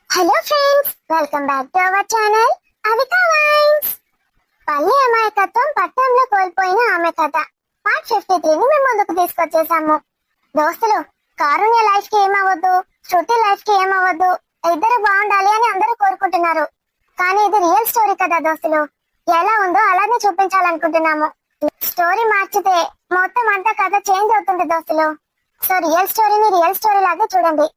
Hello friends, welcome back to our channel Avika wines. పల్లె అమాయకత్వం పట్టణంలో కోల్పోయిన ఆమె కథ పార్ట్ 53ని మేము ముందుకు తీసుకొచ్చేసాము. దోస్తులు, కారుణ్య లైఫ్ కి ఏమవ్వద్దు, శృతి లైఫ్ కి ఏమవ్వద్దు, ఇద్దరు బాగుండాలి అని అందరూ కోరుకుంటున్నారు. కానీ ఇది రియల్ స్టోరీ కదా దోస్తులు, ఎలా ఉందో అలానే చూపించాలనుకుంటున్నాము. స్టోరీ మార్చితే మొత్తం అంతా కథ చేంజ్ అవుతుంది దోస్తులు. సో రియల్ స్టోరీని రియల్ స్టోరీ లాగా చూడండి.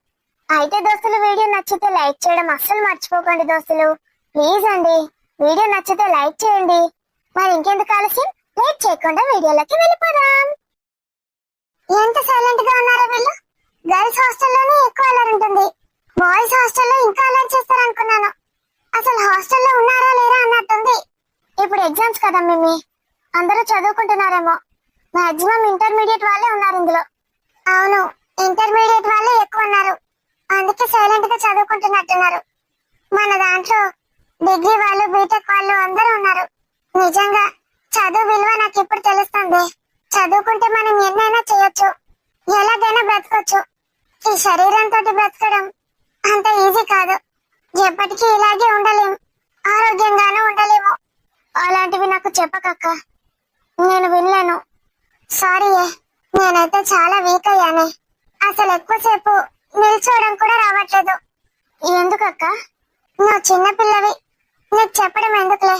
అయితే దోస్తులు, వీడియో నచ్చితే లైక్ చేయడం అస్సలు మర్చిపోకండి దోస్తులు. ప్లీజ్ అండి, వీడియో నచ్చితే లైక్ చేయండి. మరి ఇంకెందుకు ఆలస్యం, లేట్ చేయకుండా వీడియోలోకి వెళ్ళిపోదాం. ఎంత సైలెంట్ గా ఉన్నారో వీళ్ళు. గర్ల్స్ హాస్టల్లోనే ఎక్కువ అల్లరి ఉంటుంది, బాయ్స్ హాస్టల్లో ఇంకా అల్లరి చేస్తారు అనుకున్నాను. అసలు హాస్టల్లో ఉన్నారా లేరా అన్నట్టుంది. ఇప్పుడు ఎగ్జామ్స్ కదా మిమ్మీ, అందరూ చదువుకుంటున్నారేమో. మాక్సిమం ఇంటర్మీడియట్ వాళ్ళే ఉన్నారు ఇందులో. అవును, ఇంటర్మీడియట్ వాళ్ళే ఎక్కువ ఉన్నారు, అందుకే సైలెంట్ గా చదువుకుంటున్నట్టున్నారు. మన దాంట్లో డిగ్రీ వాళ్ళు, బీటెక్ వాళ్ళు అందరూ ఉన్నారు. నిజంగా చదువు విలువ నాకు ఇప్పుడు తెలుస్తుంది. చదువుకుంటే మనం ఎన్నైనా చేయొచ్చు, ఎలాగైనా బ్రతకొచ్చు. ఈ శరీరంతో బ్రతకడం అంత ఈజీ కాదు. ఎప్పటికీ ఇలాగే ఉండలేం, ఆరోగ్యంగానూ ఉండలేము. అలాంటివి నాకు చెప్పకక్క, నేను వినలేను. సారీ, నేనైతే చాలా వీక్ అయ్యానే. అసలు ఎక్కువసేపు నిల్చోవడం కూడా రావట్లేదు. ఎందుకక్క? నువ్వు చిన్నపిల్లవి, నీకు చెప్పడం ఎందుకులే.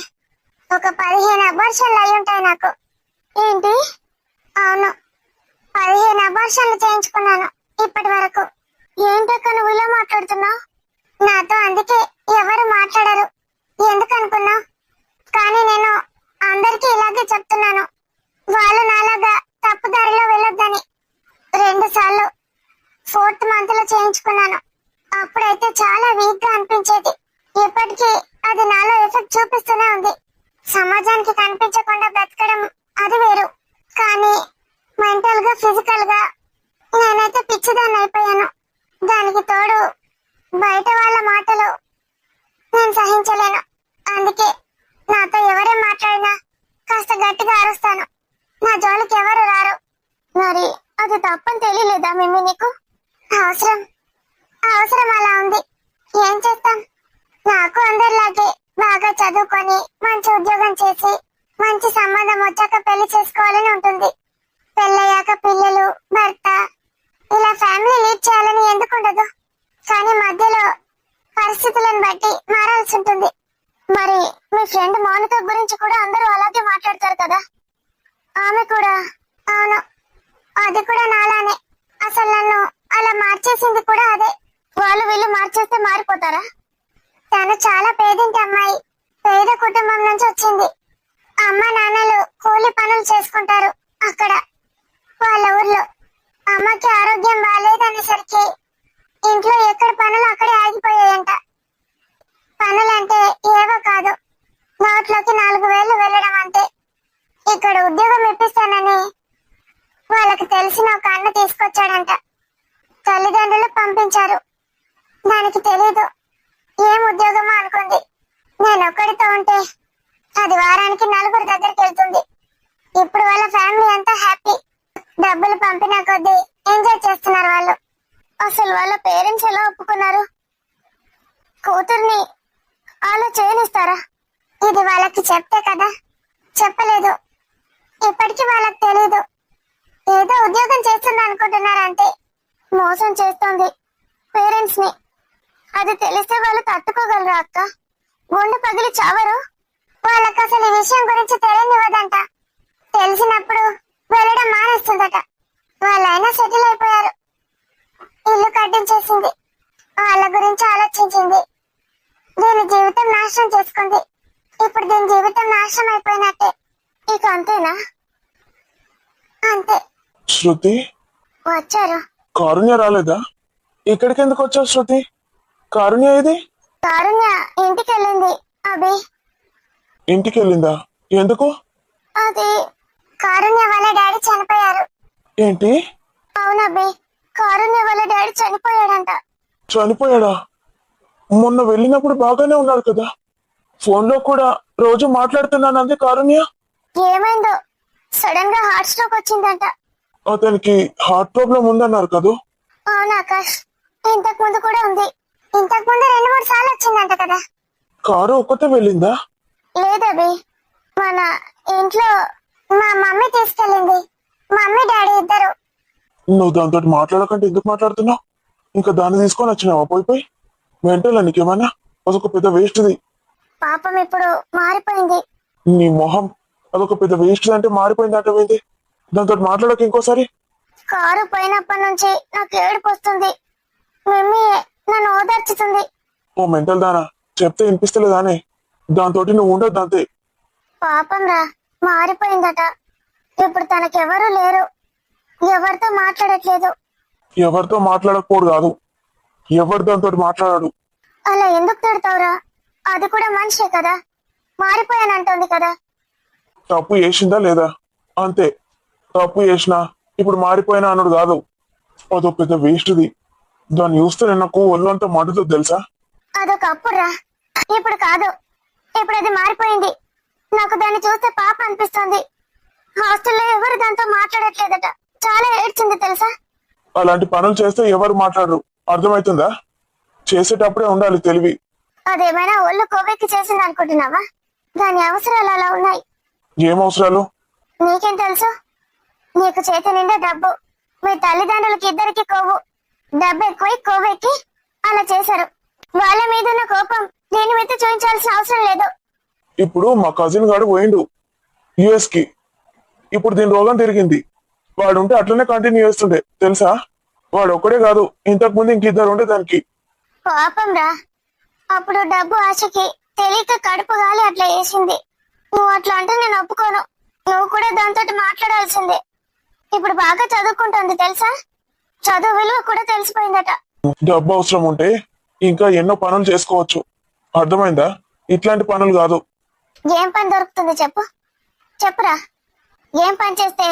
ఒక 15 అబార్షన్లు అయి ఉంటాయి నాకు. ఏంటి? అవును, 15 అబార్షన్లు చేయించుకున్నాను ఇప్పటి వరకు. ఏంటక్క నువ్వు ఇలా మాట్లాడుతున్నావు? నాతో అందుకే ఎవరు మాట్లాడరు, ఎందుకనుకున్నావు? కానీ నేను అందరికీ ఇలాగే చెప్తున్నాను, వాళ్ళు నాలాగా తప్పుదారిలో వెళ్ళొద్దని. 2 సార్లు 4th మంత్ లో చేయించుకున్నాను. అప్పుడైతే చాలా వీక్ గా అనిపించేది. ఇప్పటికీ అది నాలో ఎఫెక్ట్ చూపిస్తూనే ఉంది. సమాజానికి కనిపించకుండా బ్రతకడం అది వేరు, కానీ మెంటల్ గా, ఫిజికల్ గా నేనైతే పిచ్చిదాన్ని అయిపోయాను. దానికి తోడు బయట వాళ్ళ మాటలు నేను సహించలేను. అందుకే నాతో ఎవరే మాట్లాడినా కాస్త గట్టిగా అరుస్తాను. నా జోలికి ఎవరు రారు. మరి అది తప్పని తెలియలేదా మిమ్మీ నీకు? అవసరం అలా ఉంది, ఏం చేస్తాం. నాకు అందరిలాగే బాగా చదువుకొని మంచి ఉద్యోగం చేసి మంచి సంబంధం వచ్చాక పెళ్లి చేసుకోవాలని ఉంటుంది. పెళ్ళయ్యాక పిల్లలు, భర్త, ఇలా ఫ్యామిలీ లీడ్ చేయాలని ఎందుకు ఉండదు? కానీ మధ్యలో పరిస్థితులను బట్టి మారాల్సి ఉంటుంది. మరి మీ ఫ్రెండ్ మౌనిక గురించి కూడా అందరూ అలాగే మాట్లాడతారు కదా, ఆమె కూడా. అవును, అది కూడా నాలానే. అసలు నన్ను అలా మార్చేసింది కూడా అదే. వాళ్ళు వీళ్ళు మార్చేస్తే మారిపోతారా? తను చాలా పేదింటి అమ్మాయి, పేద కుటుంబం నుంచి వచ్చింది. అమ్మ నాన్నలు కూలి పనులు చేసుకుంటారు అక్కడ వాళ్ళ ఊర్లో. అమ్మకి ఆరోగ్యం బాగాలేదనేసరికి ఇంట్లో ఎక్కడ పనులు అక్కడే ఆగిపోయాయంట. పనులంటే ఏవో కాదు, నోట్లోకి 4 వేలు వెళ్ళడం అంతే. ఇక్కడ ఉద్యోగం ఇప్పిస్తానని వాళ్ళకి తెలిసిన ఒక అన్న తీసుకొచ్చాడంట. తల్లిదండ్రులు పంపించారు. దానికి తెలీదు ఏం ఉద్యోగమో అనుకుంది. నేను ఒక్కడితో ఉంటే అది వారానికి 4 దగ్గరికి వెళ్తుంది. ఇప్పుడు వాళ్ళ ఫ్యామిలీ అంతా హ్యాపీ. డబ్బులు పంపిన కొద్దీ ఎంజాయ్ చేస్తున్నారు వాళ్ళు. అసలు వాళ్ళ పేరెంట్స్ ఎలా ఒప్పుకున్నారు? కూతుర్ని అలా చేయనిస్తారా? ఇది వాళ్ళకి చెప్తే కదా. చెప్పలేదు, ఇప్పటికీ వాళ్ళకి తెలీదు. ఏదో ఉద్యోగం చేస్తుంది అనుకుంటున్నారంటే మోసం చేస్తోంది పేరెంట్స్ ని. అది తెలిస్తే వాళ్ళు తట్టుకోగలరా అక్క? గుండె పగిలి చావరు. వాళ్ళకి అసలు ఈ విషయం గురించి తెలియనివ్వదంట. తెలిసినప్పుడు వెళ్ళడం మానేస్తుందట. వాళ్ళైనా సెటిల్ అయిపోయారు, ఇల్లు కట్టించేసింది. వాళ్ళ గురించి ఆలోచించింది. దీని జీవితం నాశనం చేసుకుంది. ఇప్పుడు దీని జీవితం నాశనం అయిపోయినట్టే. ఇక అంతేనా? అంతే. శృతి వచ్చారు. కారుణ్య రాలేదా? ఇక్కడికి ఎందుకు వచ్చావు శృతి? కారుణ్య ఏది? కారుణ్య ఇంటికి వెళ్ళింది అభి. ఇంటికి వెళ్ళిందా? ఎందుకు? అది కారుణ్య వాళ్ళ డాడీ చనిపోయారు. ఏంటి? అవునబ్బి, కారుణ్య వాళ్ళ డాడీ చనిపోయాడంట. చనిపోయాడా? మొన్న వెళ్ళినప్పుడు బాగానే ఉన్నాడు కదా, ఫోన్ లో కూడా రోజు మాట్లాడుతున్నానంది కారుణ్య. ఏమైందో సడన్ గా హార్ట్ స్ట్రోక్ వచ్చిందంట. అతనికి హార్ట్ ప్రాబ్లం ఉందన్నారు కదా? అవును ఆకాష్, ఇంతకు ముందు కూడా ఉంది. ఇంతకు ముందు 2-3 సార్లు వచ్చిందంట కదా. కారు ఒక్కతే వెళ్ళిందా? లేదవి, మన ఇంట్లో మా మమ్మీ తీసుకెళ్ళింది. మమ్మీ డాడీ ఇద్దరు. నువ్వు దాంతో మాట్లాడకంటే ఎందుకు మాట్లాడుతున్నావు? ఇంకా దాన్ని తీసుకొని వచ్చినావా పోయి? వెంటనే నీకేమన్నా అదొక పెద్ద వేస్ట్ది. పాపం ఇప్పుడు మారిపోయింది. నీ మొహం, అదొక పెద్ద వేస్ట్ అంటే మారిపోయింది అంటవేంది? దాంతో మాట్లాడక ఇంకోసారి. కారు పోయినప్పటి నుంచి నాకు ఏడుపు వస్తుంది. మమ్మీ నన్ను ఓదార్చుతుంది. ఓ మెంటల్ దానా, చెప్తే వినిపిస్తలేదానే? దాంతో నువ్వు ఉండొద్దు అంతే. పాపం రా, మారిపోయిందట. ఇప్పుడు తనకెవరూ లేరు, ఎవరితో మాట్లాడట్లేదు. ఎవరితో మాట్లాడకపోడు కాదు, ఎవరు దాంతో మాట్లాడాడు. అలా ఎందుకు తిడతావురా? అది కూడా మనిషే కదా, మారిపోయానంటుంది కదా. తప్పు చేసిందా లేదా అంతే. తప్పు చేసినా ఇప్పుడు మారిపోయినా అన్నాడు కాదు. అదో పెద్ద వేస్ట్ది. దాన్ని చూస్తే నాకు ఒళ్ళంతా మండుతుంది తెలుసా. అదొక అప్పుడురా, ఇప్పుడు కాదు. ఇప్పుడు అది మారిపోయింది. నాకు దాన్ని చూస్తే పాప అనిపిస్తుంది. హాస్టల్లో ఎవరు దాంతో మాట్లాడట్లేదట. చాలా ఏడ్చింది తెలుసా. అలాంటి పనులు చేస్తే ఎవరు మాట్లాడరు, అర్థమవుతుందా? చేసేటప్పుడే ఉండాలి తెలివి. అదేమైనా ఒళ్ళు కొవ్వెక్కి చేసింది అనుకుంటున్నావా? దాని అవసరాలు అలా ఉన్నాయి. ఏం అవసరాలు? నీకేం తెలుసు? నీకు చేతి నిండా డబ్బు, మీ తల్లిదండ్రులకి ఇద్దరికి కొవ్వు. డబ్బు ఎక్కువై కొవ్వెక్కి అలా చేశారు. వాళ్ళ మీద ఉన్న కోపం దీని మీద చూపించాల్సిన అవసరం లేదు. ఇప్పుడు మా కజిన్ గాడు పోయిండు యుఎస్ కి. ఇప్పుడు దీని రోగం తిరిగింది. వాడుంటే అట్లనే కంటిన్యూ చేస్తుండే తెలుసా. వాడు ఒక్కడే కాదు, ఇంతకు ముందు ఇంకిద్దరు ఉండే దానికి. పాపం రా, అప్పుడు డబ్బు ఆశకి తెలియక కడుపు గాలి అట్లా వేసింది. నువ్వు అట్లా అంటే నేను ఒప్పుకోను. నువ్వు కూడా దాంతో మాట్లాడాల్సిందే. ఇప్పుడు బాగా చదువుకుంటుంది తెలుసా. చదువు విలువ కూడా తెలిసిపోయిందట. డబ్బు అవసరం ఉంటే ఇంకా ఎన్నో పనులు చేసుకోవచ్చు, అర్థమైందా? ఇట్లాంటి పనులు కాదు. ఏం పని దొరుకుతుంది చెప్పు? చెప్పురా, ఏం పని చేస్తే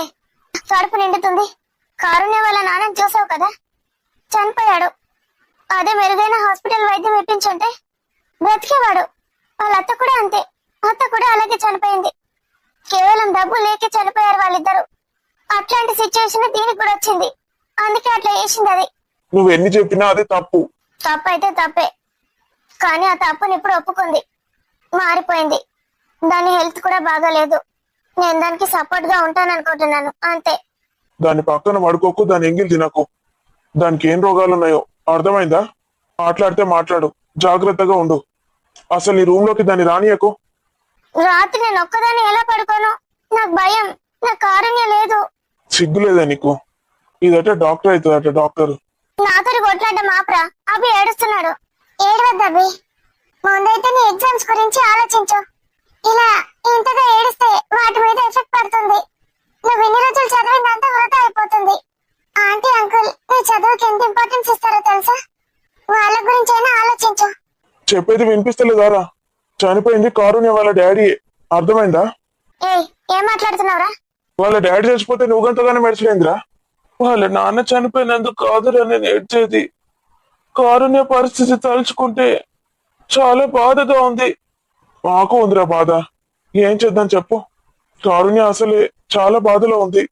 కడుపు నిండుతుంది? కారుణ్య వాళ్ళ నాన్నని చూసావు కదా, చనిపోయాడు. అదే మెరుగైన హాస్పిటల్ వైద్యం ఇప్పించుంటే బ్రతికేవాడు. వాళ్ళ అత్త కూడా అంతే, అత్త కూడా అలాగే చనిపోయింది. కేవలం డబ్బు లేక చనిపోయారు వాళ్ళిద్దరు. అట్లాంటి సిచ్యువేషన్ దీనికి కూడా వచ్చింది, అందుకే అట్లా చేసింది అది. నువ్వు ఎన్ని చెప్పినా అది తప్పు. తప్పు అయితే తప్పే, కానీ ఆ తప్పుని ఇప్పుడు ఒప్పుకుంది. మారిపోయింది. దాని హెల్త్ కూడా బాగాలేదు. నేను దానికి సపోర్ట్ గా ఉంటాను అనుకుంటున్నాను అంతే. దాని పక్కన పడుకోకు, దాని ఎంగిల్ తినకు. దానికి ఏం రోగాలు ఉన్నాయో అర్థమైందా? మాట్లాడితే మాట్లాడు, జాగ్రత్తగా ఉండు. అసలు నీ రూమ్ లోకి దాన్ని రానియకు. రాత్రి నేను ఒక్కదాన్ని ఎలా పడుకోను? నాకు భయం. నాకు కారుణ్య లేదు. సిగ్గులేదా నీకు? ఇదట డాక్టర్ అవుతుందట, డాక్టర్. నాతో కొట్లాడ్డ మాప్రా. అభి ఏడుస్తున్నాడు. ఏడవద్దు అభి, ముందైతే నీ ఎగ్జామ్స్ గురించి ఆలోచించు. ఇలా ఇంతగా ఏడిస్తే వాటి మీద ఎఫెక్ట్ పడుతుంది. నువ్వు ఇన్ని రోజులు చదివిందంతా వృధా అయిపోతుంది. ఆంటీ అంకుల్ నీ చదువుకి ఎంత ఇంపార్టెన్స్ ఇస్తారో తెలుసా? వాళ్ళ గురించి అయినా ఆలోచించు. చెప్పేది వినిపిస్తలేదారా? చనిపోయింది కారుణ్య వాళ్ళ డాడీ, అర్థమైందా? ఏయ్, ఏం మాట్లాడుతున్నావురా? వాళ్ళ డాడీ చచ్చిపోతే నువ్వు గంతగానే మెడిసిలేందిరా? వాళ్ళ నాన్న చనిపోయినందుకు కాదురా నేను ఏడ్చేది. కారుణ్య పరిస్థితి తలుచుకుంటే చాలా బాధగా ఉంది. మాకు ఉందిరా బాధ, ఏం చేద్దాం చెప్పు. కారుణ్య అసలే చాలా బాధలో ఉంది.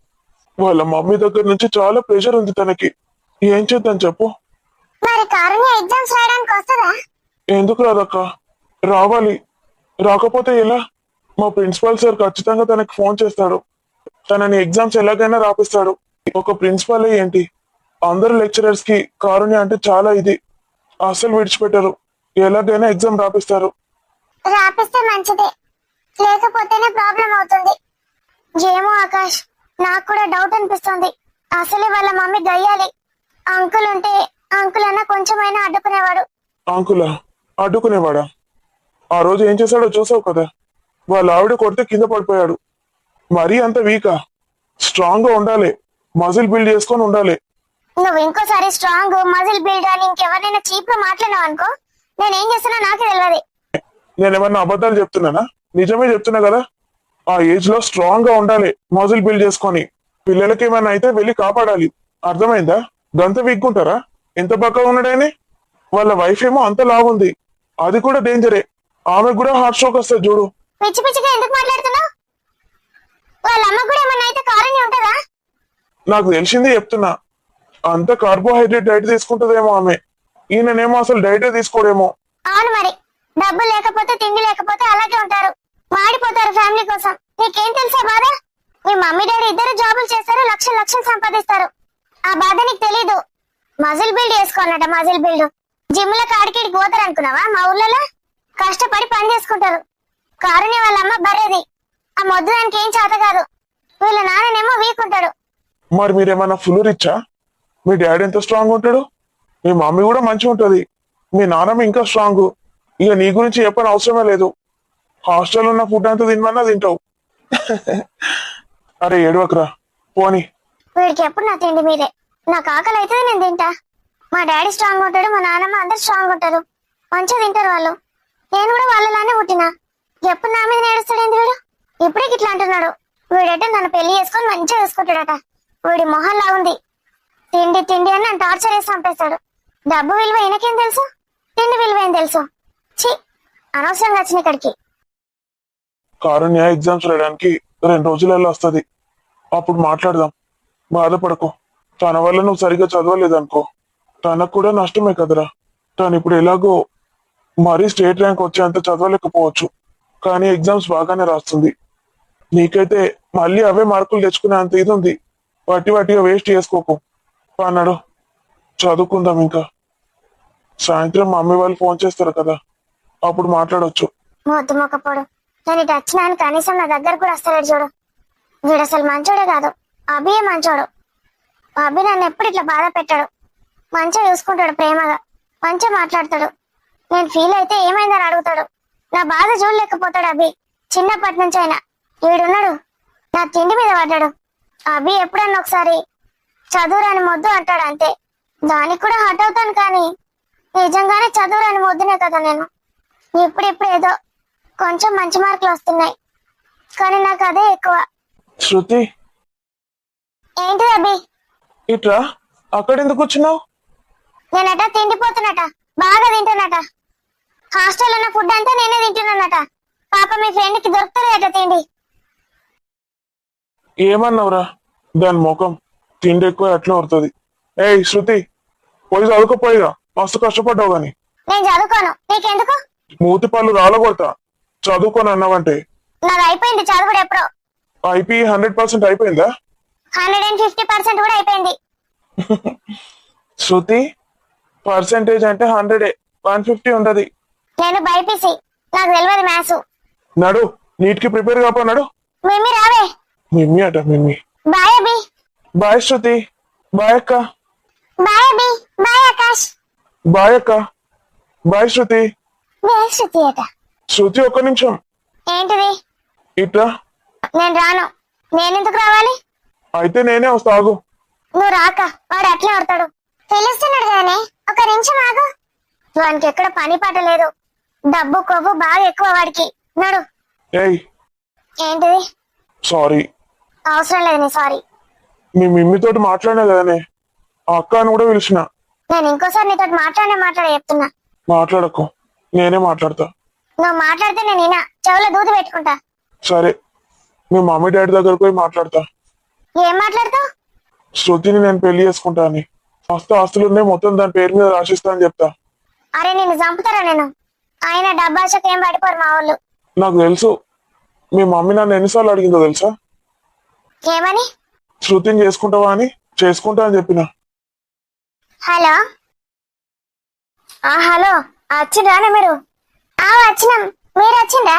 వాళ్ళ మమ్మీ దగ్గర నుంచి చాలా ప్రెషర్ ఉంది తనకి. ఏం చేద్దాం చెప్పు. మరి కారుణ్య ఎగ్జామ్స్ రాయడానికి వస్తుందా? ఎందుకు రాదక్క? రావాలి. రాకపోతే ఎలా? మా ప్రిన్సిపాల్ సార్ ఖచ్చితంగా తనకి ఫోన్ చేస్తాడు. తనని ఎగ్జామ్స్ ఎలాగైనా రాపిస్తాడు. ఒక ప్రిన్సిపాలే ఏంటి, అందరు లెక్చరర్స్ కి కారుణ్య అంటే చాలా ఇది. అసలు విడిచిపెట్టారు, ఎలాగైనా ఎగ్జామ్ రాపిస్తారు. రాపిస్తే మంచిదే, లేకపోతేనే ప్రాబ్లం అవుతుంది. ఏమో ఆకాష్, నాకు కూడా డౌట్ అనిపిస్తుంది. అసలే వాళ్ళ మమ్మీ గయ్యాలి. అంకుల్ ఉంటే అంకుల్ అన్న కొంచెమైనా అడ్డుకునేవాడు. అంకులా? అడ్డుకునేవాడా? ఆ రోజు ఏం చేశాడో చూసావు కదా. వాళ్ళ ఆవిడ కొడితే కింద పడిపోయాడు. మరీ అంత వీకా? స్ట్రాంగ్ గా ఉండాలి, మజిల్ బిల్డ్ చేసుకొని ఉండాలి. నువ్వు ఇంకోసారి స్ట్రాంగ్ మజిల్ బిల్డ్ అని ఇంకెవరైనా చీప్ గా మాట్లాడినావు అనుకో, నేనేం చేస్తున్నా నాకే తెలియదు. నేనేమన్నా అబద్ధాలు చెప్తున్నానా? నిజమే చెప్తున్నా కదా. ఆ ఏజ్ లో స్ట్రాంగ్ గా ఉండాలి, మజిల్ బిల్డ్ చేసుకొని. పిల్లలకి ఏమైనా అయితే వెళ్ళి కాపాడాలి, అర్థమైందా? గంత వీక్కుంటారా? ఎంత బక్కగా ఉన్నాడని. వాళ్ళ వైఫ్ ఏమో అంత లాగుంది, అది కూడా డేంజరే. ఆమెకు కూడా హార్ట్ స్ట్రోక్ వస్తుంది చూడు. పిచ్చి పిచ్చిగా ఎందుకు మాట్లాడుతున్నావు? వాళ్ళ అమ్మ కూడా ఏమన్నా అయితే కారణం ఉంటుందా? నాకు తెలిసిందే చెప్తున్నా. అంత కార్బోహైడ్రేట్ డైట్ తీసుకుంటుందేమో ఆమె. ఈయననేమో అసలు డైటే తీసుకోడేమో. అవును మరి, డబ్బు లేకపోతే తిండి లేకపోతే అలాగే ఉంటారు, మాడిపోతారు ఫ్యామిలీ కోసం. నీకేం తెలుసా బాధ? మీ మమ్మీ డాడీ ఇద్దరు జాబులు చేస్తారు, లక్షలు లక్షలు సంపాదిస్తారు. ఆ బాధ నీకు తెలీదు. మజిల్ బిల్డ్ చేసుకోవాలట, మజిల్ బిల్డ్. జిమ్ల కాడికి పోతారు అనుకున్నావా? మా ఊర్లలో కష్టపడి పని చేసుకుంటారు. కారుని వాళ్ళ అమ్మ బర్రెది, ఆ మొద్దు దానికి ఏం చేత కాదు. వీళ్ళ నాన్ననేమో వీక్ ఉంటాడు. మరి మీరేమన్నా ఫుల్ రిచ్చా? మీ డాడీ ఎంత స్ట్రాంగ్ ఉంటాడు, మీ మమ్మీ కూడా మంచిగా ఉంటది, మీ నాన్నమ్మ ఇంకా స్ట్రాంగ్. ఇక నీ గురించి చెప్పని అవసరమే లేదు. హాస్టల్లో ఉన్న ఫుడ్ అంతా తినమన్నా తింటావు. అరే ఏడవకరా, పోనీ. వీడికి ఎప్పుడు నా తిండి మీరే. నాకు ఆకలి అయితే నేను తింటా. మా డాడీ స్ట్రాంగ్ ఉంటాడు, మా నాన్నమ్మ అందరు స్ట్రాంగ్ ఉంటారు, మంచిగా తింటారు వాళ్ళు. నేను కూడా వాళ్ళలానే పుట్టినా. ఎప్పుడు నా మీద నేడుస్తాడేంది వీడు? ఇప్పుడే ఇట్లా అంటున్నాడు. వీడట నన్ను పెళ్లి చేసుకొని మంచిగా చూసుకుంటాడట. వీడి మొహంలా ఉంది. తిండి తిండి అని నన్ను టార్చర్ చేసి చంపేస్తాడు. డబ్బు విలువ ఈయనకేం తెలుసు, తిండి విలువ ఏం తెలుసు? ఛీ, అనవసరంగా వచ్చిన ఇక్కడికి. కారుణ్య ఎగ్జామ్స్ రాయడానికి 2 రోజులలో వస్తుంది, అప్పుడు మాట్లాడదాం. బాధపడకు. తన వల్ల నువ్వు సరిగ్గా చదవలేదనుకో, తనకు కూడా నష్టమే కదరా. తను ఇప్పుడు ఎలాగో మరీ స్టేట్ ర్యాంక్ వచ్చేంత చదవలేకపోవచ్చు, కానీ ఎగ్జామ్స్ బాగానే రాస్తుంది. నీకైతే మళ్ళీ అవే మార్కులు తెచ్చుకునే అంత ఇది ఉంది. వాటిగా వేస్ట్ చేసుకోకు అన్నాడు. చదువుకుందాం. ఇంకా సాయంత్రం మమ్మీ వాళ్ళు ఫోన్ చేస్తారు కదా, అప్పుడు మాట్లాడొచ్చు. మొద్దు మొక్కపోడు. నేను ఇటు వచ్చినాను, కనీసం నా దగ్గర కూడా వస్తలేడు చూడు. వీడు అసలు మంచోడే కాదు. అభియే మంచోడు. అభి నన్ను ఎప్పుడు ఇట్లా బాధ పెట్టాడు. మంచిగా చూసుకుంటాడు, ప్రేమగా మంచిగా మాట్లాడతాడు. నేను ఫీల్ అయితే ఏమైందని అడుగుతాడు. నా బాధ చూడలేకపోతాడు అభి. చిన్నప్పటి నుంచి అయినా వీడున్నాడు, నా తిండి మీద పడ్డాడు. అభి ఎప్పుడన్నా ఒకసారి చదువురాని మొద్దు అంటాడు అంతే. దానికి కూడా హట్ అవుతాను, కానీ నిజంగానే చదువురాని మొద్దునే కదా నేను. ఇప్పుడిప్పుడు ఏదో కొంచెం మంచి మార్కులు వస్తున్నాయి, కానీ నాకు అదే ఎక్కువ. శృతి, ఏంటి అభి? ఇట్రా. అక్కడ ఎందుకు వచ్చినావు? నేనట తిండిపోతున్నట, బాగా తింటున్నట. హాస్టల్ ఉన్న ఫుడ్ అంతా నేనే తింటున్నానట. పాప మీ ఫ్రెండ్ కి దొరుకుతుందట తిండి. ఏమన్నావురా? దాని ముఖం తిండి ఎక్కువ ఎట్లా అవుతుంది. ఏయ్ శృతి, పోయి చదువుకోపోయిగా, మస్తు కష్టపడ్డావు గాని. నేను చదువుకోను, నీకెందుకు? మూతి పళ్ళు రాలగొడతా. చదువుకొని అన్నావంటే. నాది అయిపోయింది చదువుడు ఎప్పుడో. ఐపీ 100% అయిపోయిందా? 150% కూడా అయిపోయింది. శృతి, పర్సెంటేజ్ అంటే 100, 150 ఉండదు. నేను బైపీసీ, నాకు తెలియదు మ్యాథ్స్. నడు, నీట్ కి ప్రిపేర్ కాపోనాడు. మిమ్మీ రావే. మిమ్మీ అట మిమ్మీ. బాయ్ అభి. బాయ్ శృతి. బాయ్ అక్క. బాయ్ అభి. బాయ్ ఆకాష్. బాయ్ అక్క. బాయ్ శృతి. బాయ్ శృతి అట. శృతి, ఒక్క నిమిషం. ఏంటిది? ఇట్రా. నేను రాను. నేనెందుకు రావాలి? అయితే నేనే వస్తా, ఆగు. నువ్వు రాక వాడు అట్లే ఆడతాడు. తెలుస్తున్నాడు కానీ ఒక నిమిషం ఆగు. వానికి ఎక్కడ పని పాట లేదు, డబ్బు కొవ్వు బాగా ఎక్కువ వాడికి. నడు. ఏయ్, ఏంటిది? సారీ. అవసరం లేదు నీ సారీ. మీ మిమ్మీతోటి మాట్లాడినా కదనే, ఆ అక్క అని కూడా పిలిచిన. నేను ఇంకోసారి నీతో మాట్లాడే చెప్తున్నా. మాట్లాడకు, నేనే మాట్లాడతా. నువ్వు మాట్లాడితే నేను ఈయన చెవులో దూది పెట్టుకుంటా. సరే, మీ మమ్మీ డాడీ దగ్గరకు పోయి మాట్లాడతా. ఏం మాట్లాడతావు? శృతిని నేను పెళ్లి చేసుకుంటా అని, ఆస్తులున్నాయి మొత్తం దాని పేరు మీద రాసిస్తా అని చెప్తా. అరే నిన్ను చంపుతారా నేను? ఆయన డబ్బాషకు ఏం పడిపోరు మా వాళ్ళు. నాకు తెలుసు. మీ మమ్మీ నన్ను ఎన్నిసార్లు అడిగిందో తెలుసా? ఏమని? శృతిని చేసుకుంటావా అని. చేసుకుంటా అని చెప్పిన. హలో. హలో, వచ్చిండ్రానే మీరు? వచ్చినాం. మీరు వచ్చిందా?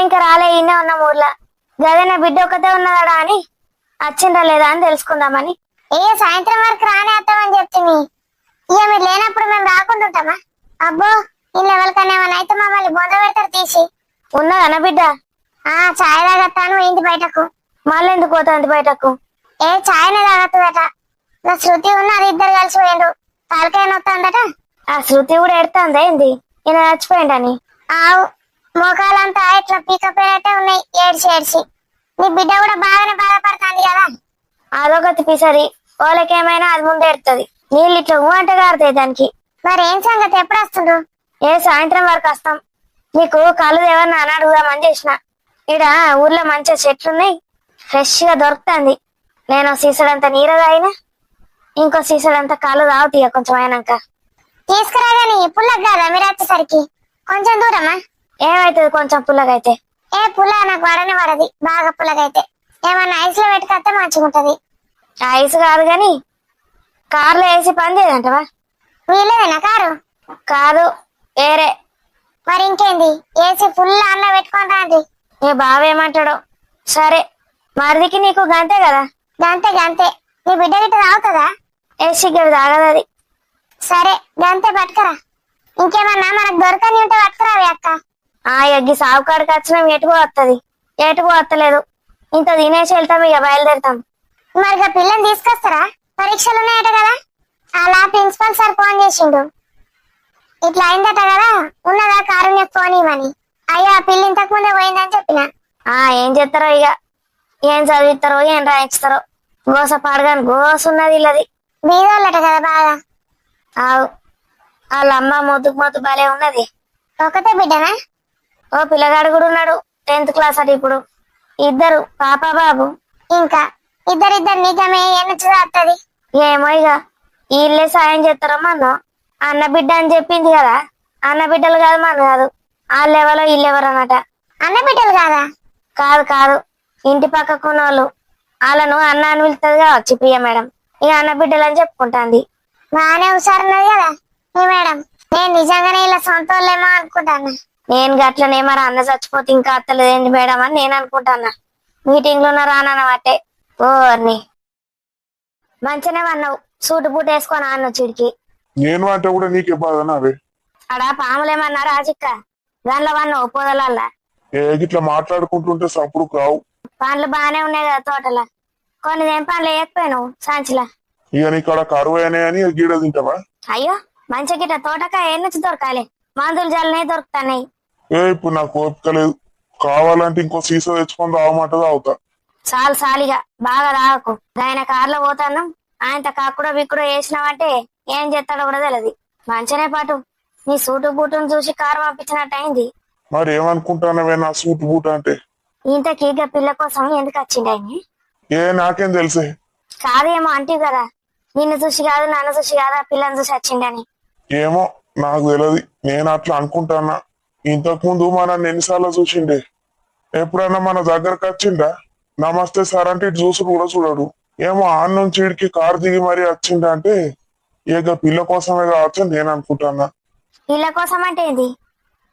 ఇంకా రాలే, ఇన్నే ఉన్నాం ఊర్లో. గదే నా బిడ్డ ఒకతే ఉన్నదా అని వచ్చిందా లేదా అని తెలుసుకుందామని. సాయంత్రం వరకు రానే వస్తామని చెప్తుంది. ఇక మీరు లేనప్పుడు మేము రాకుండా ఉంటామా? అబ్బో, ఇల్లు ఎవరికన్నా ఏమన్నా అయితే మమ్మల్ని బొంద పెడతారు తీసి. ఉన్నదన్న బిడ్డ? ఛాయ్ తాగత్తాను ఇంటి బయటకు. మళ్ళీ ఎందుకు పోతుంది బయటకు? ఛాయ్నే తాగత్తదట. నా శృతి ఉన్నది, ఇద్దరు కలిసి పోయిండు. తలకాయ నొత్తాందట. ఆ శృతి కూడా ఎడుతుందా ఏంది ఈయన చచ్చిపోయిండని? ఆవు, మోకాలంతా ఇట్లా పీకపోయినట్టే ఉన్నాయి, ఏడ్చి ఏడ్చి. నీ బిడ్డ కూడా బాగానే బాధపడుతుంది కదా. అదొకటి పిసరి, వాళ్ళకేమైనా అది ముందే ఎడుతుంది. నీళ్ళు ఇట్లా ఊంట గారుతాయి దానికి. మరి ఏం సంగతి, ఎప్పుడు వస్తుండ్రు? సాయంత్రం వరకు వస్తాం. నీకు కళ్ళు ఎవరిని అని అడుగుదామని చేసిన. ఈడ ఊర్లో మంచిగా చెట్లున్నాయి, ఫ్రెష్ గా దొరుకుతుంది. నేను సీసడంతా నీరు తాగినా, ఇంకో సీసడంతా కళ్ళు తాగుతాయి కొంచెం అయినాక. తీసుకురాగాని పుల్లగా కాదా మీరు వచ్చేసరికి? కొంచెం దూరమా? ఏమైతుంది కొంచెం పుల్లగా అయితే? ఏ పుల్ల నాకు వడనే పడది బాగా పుల్లగైతే. ఏమన్నా ఐస్ లో పెట్టుకొస్తే మంచిగా ఉంటది. ఐస్ కాదు గాని కార్లో వేసి పని చేయదంటవా? వీళ్ళదేనా కారు? కాదు, వేరే. మరి ఇంకేంది, ఏసీ ఫుల్ అన్న పెట్టుకొని రండి. మీ బావేమంటాడో. సరే, మరిదికి నీకు గంతే కదా. గంతే గంతే. నీ బిడ్డ గిట్ట తాగుతుందా? ఏసీ గది తాగదు అది. సరే గంతే పట్టుకురా. ఇంకేమన్నా మనకు దొరకని ఉంటే పట్టుకురావి అక్క. ఆ ఎగ్గి సాగు కాడికి వచ్చినాం, ఎటుకో వస్తుంది. ఎటుకో వస్తలేదు. ఇంత తినేసి వెళ్తాం, ఇక బయలుదేరుతాం. మరి ఇక పిల్లని తీసుకొస్తారా? పరీక్షలు ఉన్నాయట కదా. అలా ప్రిన్సిపల్ సార్ ఫోన్ చేసిండు. ఇట్లా అయిందట కదా, ఉన్నదా కారుణ్య ఫోన్ ఇవ్వని. అయ్యా పిల్లి ఇంతకు ముందే పోయిందని చెప్పిన. ఏం చేస్తారో ఇక, ఏం చదివిస్తారో ఏం రాయించుతారో. గోస పాడగాని గోస ఉన్నది ఇల్లది. బీదోళ్ళట కదా బాగా. ఆవు, వాళ్ళ అమ్మ మొద్దుకు మొద్దు భలే ఉన్నది. ఒకటే బిడ్డనా? ఓ పిల్లగాడు కూడా ఉన్నాడు, 10th క్లాస్ అట ఇప్పుడు. ఇద్దరు, పాప బాబు. ఇంకా ఇద్దరిద్దరు నిజమే ఎన్నుచు వస్తుంది. ఏమో ఇక వీళ్ళే సాయం చేస్తారో మన అన్న బిడ్డ అని చెప్పింది కదా. అన్న బిడ్డలు కాదు, మన కాదు. వాళ్ళెవరో వీళ్ళెవరు అన్నట. అన్న బిడ్డలు కాదా? కాదు కాదు, ఇంటి పక్కకున్న వాళ్ళు. వాళ్ళను అన్న అని పిలుస్తుంది కావచ్చు ప్రియ మేడం. ఇక అన్న బిడ్డలు అని చెప్పుకుంటాంది. బాగానే హుషారున్నది కదా మీ మేడం. నేను నిజంగానే ఇలా సొంత వాళ్ళేమో అనుకుంటాను. నేను గట్లనే మరి అన్న చచ్చిపోతే ఇంకా అత్తలేదేంటి మేడం అని నేను అనుకుంటానా. మీటింగ్ లో రానన్న వాటే ఓర్ని. మంచిగానే వన్నావు, సూటు బూట్ వేసుకొని అన్న చిడికి. నేను అంటే కూడా నీకే బాధ నావే. అడా పాములేమన్నా రాజిక్క దానిలో వన్నావు పొదలల్లా. ఇట్లా మాట్లాడుకుంటుంటే సప్పుడు కావు. పండ్లు బాగానే ఉన్నాయి కదా తోటలా. కొన్ని ఏం పండ్లు వేయకపోయావు సంచిలా. ఇక నీకు కరువు అయినాయని గీడ తింటావా? అయ్యో మంచి గిట్ట తోటకాయ నుంచి దొరకాలి, మందులు జల్లనే దొరుకుతాయి. ఇప్పుడు నాకు ఓపిక లేదు. కావాలంటే ఇంకో సీసా తెచ్చుకొని తాగమంటే తాగుతా. చాలు సాలిగా బాగా తాగకు. ఆయన కార్లో పోతాను, ఆయన కాకుడో బిక్కుడో వేసినావంటే ఏం చేస్తాడో కూడా తెలియదు. మంచినే పాటు నీ సూటు బూటును చూసి కారు పంపించినట్టు అయింది. మరి ఏమనుకుంటానవే నా సూట్ బూట్ అంటే? ఇంతకీ ఇక పిల్ల కోసం ఎందుకు వచ్చిండు ఆయన? నాకేం తెలుసే. కాదేమో అంటివి కదా, నిన్ను చూసి కాదు నన్ను చూసి కాదు ఆ పిల్లని చూసి వచ్చిండని. ఏమో నాకు తెలియదు, నేను అట్లా అనుకుంటానా. ఇంతకు ముందు మన ఎన్నిసార్లు చూసిండే. ఎప్పుడన్నా మన దగ్గరకు వచ్చిండా నమస్తే సార్ అంటే ఇటు చూసుడు కూడా చూడడు. ఏమో ఆ నుంచి ఇడికి కారు దిగి మరీ వచ్చిండా అంటే ఇక పిల్ల కోసమే కావచ్చు నేను అనుకుంటానా. పిల్ల కోసం అంటే ఏంది?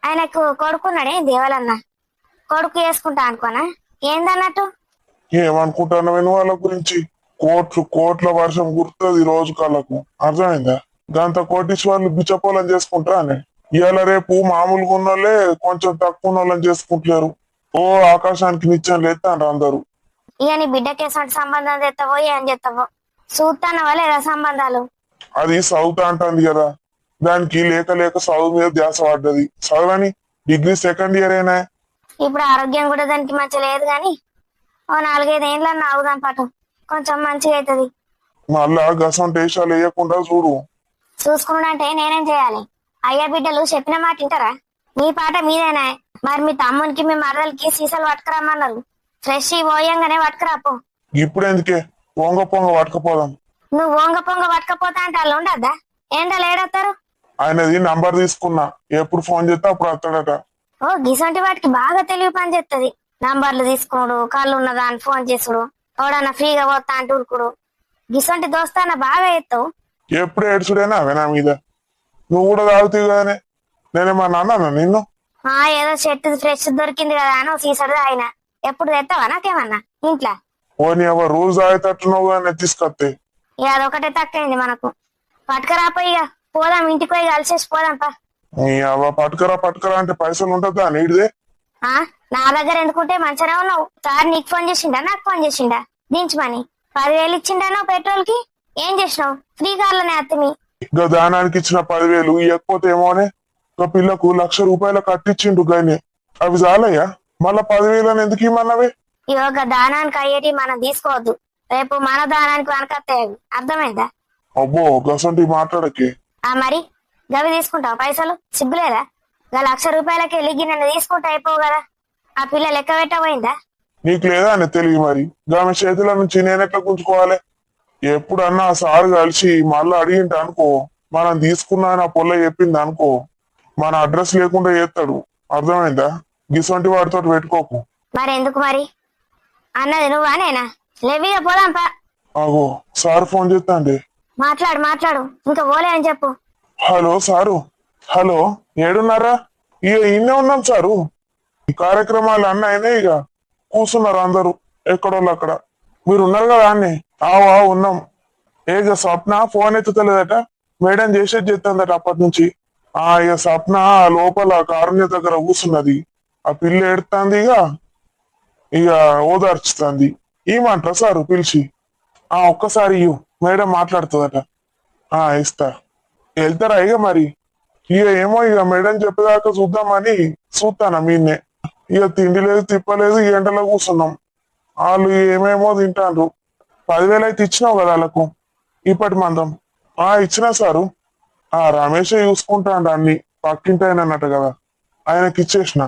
ఆయనకు కొడుకున్నాడే దేవాలన్న, కొడుకు వేసుకుంటా అనుకోనా ఏందన్నట్టు? ఏమనుకుంటానవే నువ్వు వాళ్ళ గురించి? కోట్ల వర్షం గుర్తుంది రోజు కాళ్ళకు, అర్థమైందా? గంత కోటీశ్వర్లు బిచ్చపోలని చేసుకుంటా అని ఇవాళ రేపు మామూలుగా ఉన్నోళ్ళే కొంచెం తక్కువ ఉన్నోళ్ళని చేసుకుంటలేరు. ఓ ఆకాశానికి నిత్యం లేస్తాను అందరు. ఇక నీ బిడ్డకేసంటి సంబంధం తెస్తావో ఏం చేస్తావో చూస్తానవా లేదా సంబంధాలు? అది చదువుతా అంటుంది కదా, దానికి లేక లేక చదువు మీద ధ్యాస పడ్డది. చదవని డిగ్రీ 2nd ఇయర్ అయినా. ఇప్పుడు ఆరోగ్యం కూడా దానికి మంచి లేదు గాని ఓ 4-5 ఏళ్ళన్నా ఆగుదాం పాటు, కొంచెం మంచిగా అవుతుంది. మళ్ళా గసం టేషాలు వేయకుండా చూడు. చూసుకున్నాడంటే నేనేం చేయాలి? అయ్యా బిడ్డలు చెప్పిన మాట వింటారా? మీ పాట మీదేనా? మరి మీ తమ్మునికి మీ మరదలకి సీసాలు పట్టుకురమ్మన్నారు, ఫ్రెష్ పోయంగానే పట్టుకురాపో. ఇప్పుడు ఎందుకే పొంగ పట్టుకపోదాం. నువ్వు వంగ పొంగ పట్టుకపోతా అంటే వాళ్ళు ఉండద్దా? ఏంటో లేడొస్తారు. ఆయనది నంబర్ తీసుకున్నా, ఎప్పుడు ఫోన్ చేస్తే అప్పుడు వస్తాడట. ఓ గిసంటి వాటికి బాగా తెలివి పని చేస్తుంది. నంబర్లు తీసుకోడు, కళ్ళు ఉన్నదా అని ఫోన్ చేసుడు, ఎవడన్నా ఫ్రీగా పోతా అంటే ఉరుకుడు. గిసంటి దోస్తాన బాగా ఎత్తావు. ఎప్పుడు ఏడ్చుడేనా అవే నా మీద? నువ్వు కూడా తాగుతావు కదనే, నేనేమన్నా అన్నాను నిన్ను? ఏదో చెట్టు ఫ్రెష్ దొరికింది కదా అని సీసడు ఆయన. ఎప్పుడు తెస్తావా నాకేమన్నా ఇంట్లో? పోనీ ఎవరు రోజు తాగేటట్టున్నావు కానీ తీసుకొస్తే. ఇక అదొకటే తక్కువైంది మనకు. పట్టుకరాపోయి ఇక పోదాం, ఇంటికి పోయి కలిసేసి పోదాం పా. నీ అవ్వ పట్టుకరా అంటే పైసలు ఉంటుందా నీడిదే? నా దగ్గర ఎందుకుంటే మంచిగా ఉన్నావు. సార్ నీకు ఫోన్ చేసిండా నాకు ఫోన్ చేసిండా దించమని? 10,000 ఇచ్చిండాను పెట్రోల్ కి. ఏం చేసినావు? ఫ్రీ కార్లోనే అత్తమి. ఇంకా దానానికి ఇచ్చిన 10,000 ఇవ్వకపోతే ఏమోనే. ఒక పిల్లకు ₹1,00,000 కట్టించిండు గాని అవి చాలయ్యా, మళ్ళా 10,000 ఎందుకు ఇమ్మన్నవే? ఇక దానానికి అయ్యేటి మనం తీసుకోవద్దు, రేపు మన దానానికి వనకత్తాయి. అర్థమైందా? అబ్బో గసంటి మాట్లాడకే. మరి గవి తీసుకుంటావు పైసలు? సిగ్గులేదా? ₹1,00,000కి వెళ్ళి నన్ను తీసుకుంటా అయిపోవు కదా. ఆ పిల్ల లెక్క పెట్టబోయిందా? నీకు లేదా అని తెలియ మరి ఆమె చేతుల నుంచి నేనెట్లా గుంజుకోవాలి? ఎప్పుడన్నా సార్ కలిసి మళ్ళీ అడిగింట అనుకో మనం తీసుకున్నా నా పొల్ల చెప్పింది అనుకో, మన అడ్రస్ లేకుండా చేస్తాడు. అర్థమైందా? గిసొంటి వాడితో పెట్టుకోకు. మరి ఎందుకు మరి అన్నది నువ్వా నేనా? లేవిగా పోదాంపా. ఆగో సార్ ఫోన్ చేస్తా అండి. మాట్లాడు మాట్లాడు, ఇంకా పోలే అని చెప్పు. Hello sir. హలో, ఏడున్నారా? ఇక ఇన్నే ఉన్నాం సారు. ఈ కార్యక్రమాలు అన్నీ అయినాయి, ఇక కూర్చున్నారు అందరూ ఎక్కడోళ్ళు అక్కడ. మీరు ఉన్నారు కదా అన్ని? ఆవా ఉన్నాం. ఇక స్వప్న ఫోన్ ఎత్తుతలేదట, మేడం చేసేది చేస్తుందట అప్పటి నుంచి. ఇక స్వప్న లోపల కారుణ్య దగ్గర కూర్చున్నది. ఆ పిల్ల ఏడుతుంది, ఇక ఓదార్చుతుంది. ఏమంటారు సారు పిలిచి? ఒక్కసారి ఇయ్యు, మేడం మాట్లాడుతుందట. ఇస్తా. వెళ్తారా ఇక మరి? ఇక ఏమో, ఇక మేడం చెప్పేదాకా చూద్దామని చూస్తానా మీన్నే. ఇక తిండి లేదు తిప్పలేదు, ఈ ఎండలో కూర్చున్నాం. వాళ్ళు ఏమేమో తింటాండ్రు. 10,000 అయితే ఇచ్చినావు కదా వాళ్ళకు ఇప్పటి మందం. ఇచ్చినా సారు. రమేష్ చూసుకుంటాండు అన్ని, పక్కింటి ఆయన అన్నట్టు కదా, ఆయనకి ఇచ్చేసిన.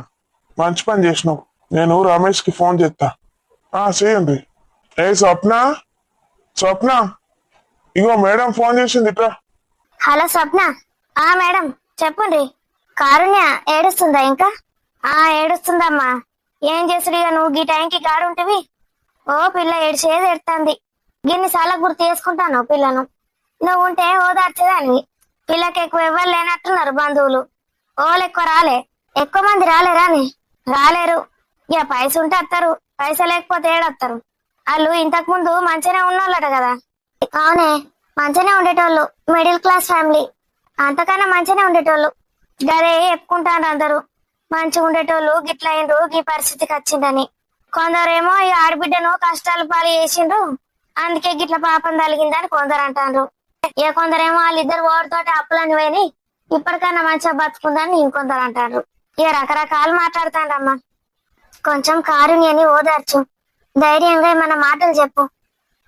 మంచి పని చేసినావు. నేను రమేష్ కి ఫోన్ చేస్తా. చేయండి. ఏ స్వప్న, స్వప్న, ఇగో మేడం ఫోన్ చేసింది ఇట్రా. హలో స్వప్న. మేడం చెప్పుండ్రి. కారుణ్య ఏడుస్తుందా ఇంకా? ఏడుస్తుందమ్మా. ఏం చేసుడు ఇక నువ్వు గీ టైంకి గాడుంటివి? ఓ పిల్ల ఏడ్చేది ఎడుతుంది. గిన్నిసార్లు గుర్తు చేసుకుంటాను పిల్లను. నువ్వు ఉంటే ఓదార్చేదాన్ని. పిల్లకి ఎక్కువ ఎవ్వరు లేనట్టున్నారు బంధువులు. ఓళ్ళు ఎక్కువ రాలే. ఎక్కువ మంది రాలేరాని? రాలేరు. ఇక పైస ఉంటే వస్తారు, పైస లేకపోతే ఏడొస్తారు. వాళ్ళు ఇంతకు ముందు మంచిగానే ఉన్నోళ్ళట కదా. అవునే, మంచిగానే ఉండేటోళ్ళు. Middle class family. అంతకన్నా మంచిగానే ఉండేటోళ్ళు. గదే చెప్పుకుంటారు అందరూ. మంచిగా ఉండేటోళ్ళు గిట్లయిండ్రు, ఈ పరిస్థితికి వచ్చిందని. కొందరేమో ఈ ఆడబిడ్డను కష్టాలు పాలు చేసిండ్రు, అందుకే గిట్ల పాపం తలిగిందని కొందరు అంటారు. ఇక కొందరేమో వాళ్ళిద్దరు ఓడితోటి అప్పులని పోయి ఇప్పటికన్నా మంచిగా బతుకుందని ఇంకొందరు అంటారు. ఇక రకరకాలు మాట్లాడుతాండమ్మా. కొంచెం కారుణ్యని ఓదార్చు. ధైర్యంగా మన మాటలు చెప్పు.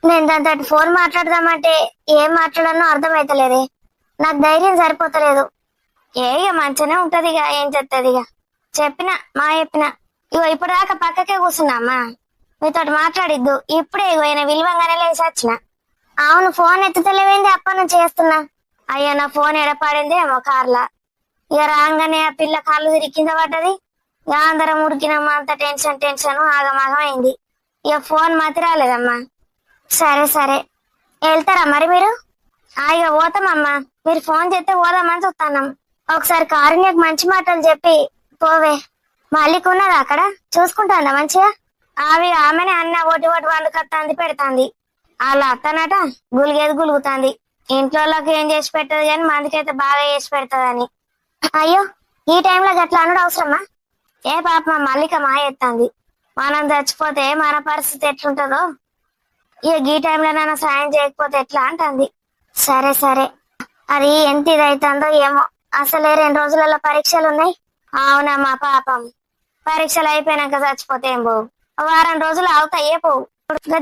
నేను దాంతో ఫోన్ మాట్లాడదామంటే ఏం మాట్లాడానో అర్థమైతలేదే. నాకు ధైర్యం సరిపోతలేదు. ఇక మంచిగానే ఉంటది, ఇక ఏం చెప్తుంది. ఇక చెప్పినా ఇగో ఇప్పటిదాకా పక్కకే కూర్చున్నామ్మా. మీతో మాట్లాడిద్దు. ఇప్పుడే ఇగో ఆయన విలువంగానే లేచి వచ్చిన. అవును, ఫోన్ ఎత్తుతలేవేంది? అప్పటి నుంచి చేస్తున్నా. అయ్యో నా ఫోన్ ఎడపాడింది ఏమో కార్లా. ఇక రాగానే ఆ పిల్ల కాళ్ళు తిరిగి కింద పడ్డది. ఇక అందరం ఉడికినమ్మా. అంత టెన్షన్ ఆగమాగం అయింది. ఇక ఫోన్ మతి రాలేదమ్మా. సరే సరే, వెళ్తారా మరి మీరు? ఇక పోతామమ్మా. మీరు ఫోన్ చేస్తే పోదామని చూస్తాన్నాం. ఒకసారి కారుణ్యకు మంచి మాటలు చెప్పి పోవే. మళ్ళీకి ఉన్నదా అక్కడ? చూసుకుంటాందా మంచిగా? ఆమెనే అన్న ఒకటి వండుకొత్తాంది పెడతాంది. వాళ్ళ అత్తనట గులిగేది గులుగుతాంది. ఇంట్లోకి ఏం చేసి పెట్టదు కానీ మందికైతే బాగా చేసి పెడతదని. అయ్యో, ఈ టైంలో గట్లా అనుడు అవసరమా? ఏ పాప మల్లిక ఎత్తాంది. మనం చచ్చిపోతే మన పరిస్థితి ఎట్లుంటుందో, ఇక ఈ టైంలో నన్ను సాయం చేయకపోతే ఎట్లా అంటుంది. సరే సరే, అది ఎంత ఇదైతుందో ఏమో. అసలే 2 రోజులలో పరీక్షలు ఉన్నాయి. అవునమ్మా పాపం. పరీక్షలు అయిపోయినాక చచ్చిపోతే ఏం పోవు, వారం రోజులు అవుతాయే పోవు.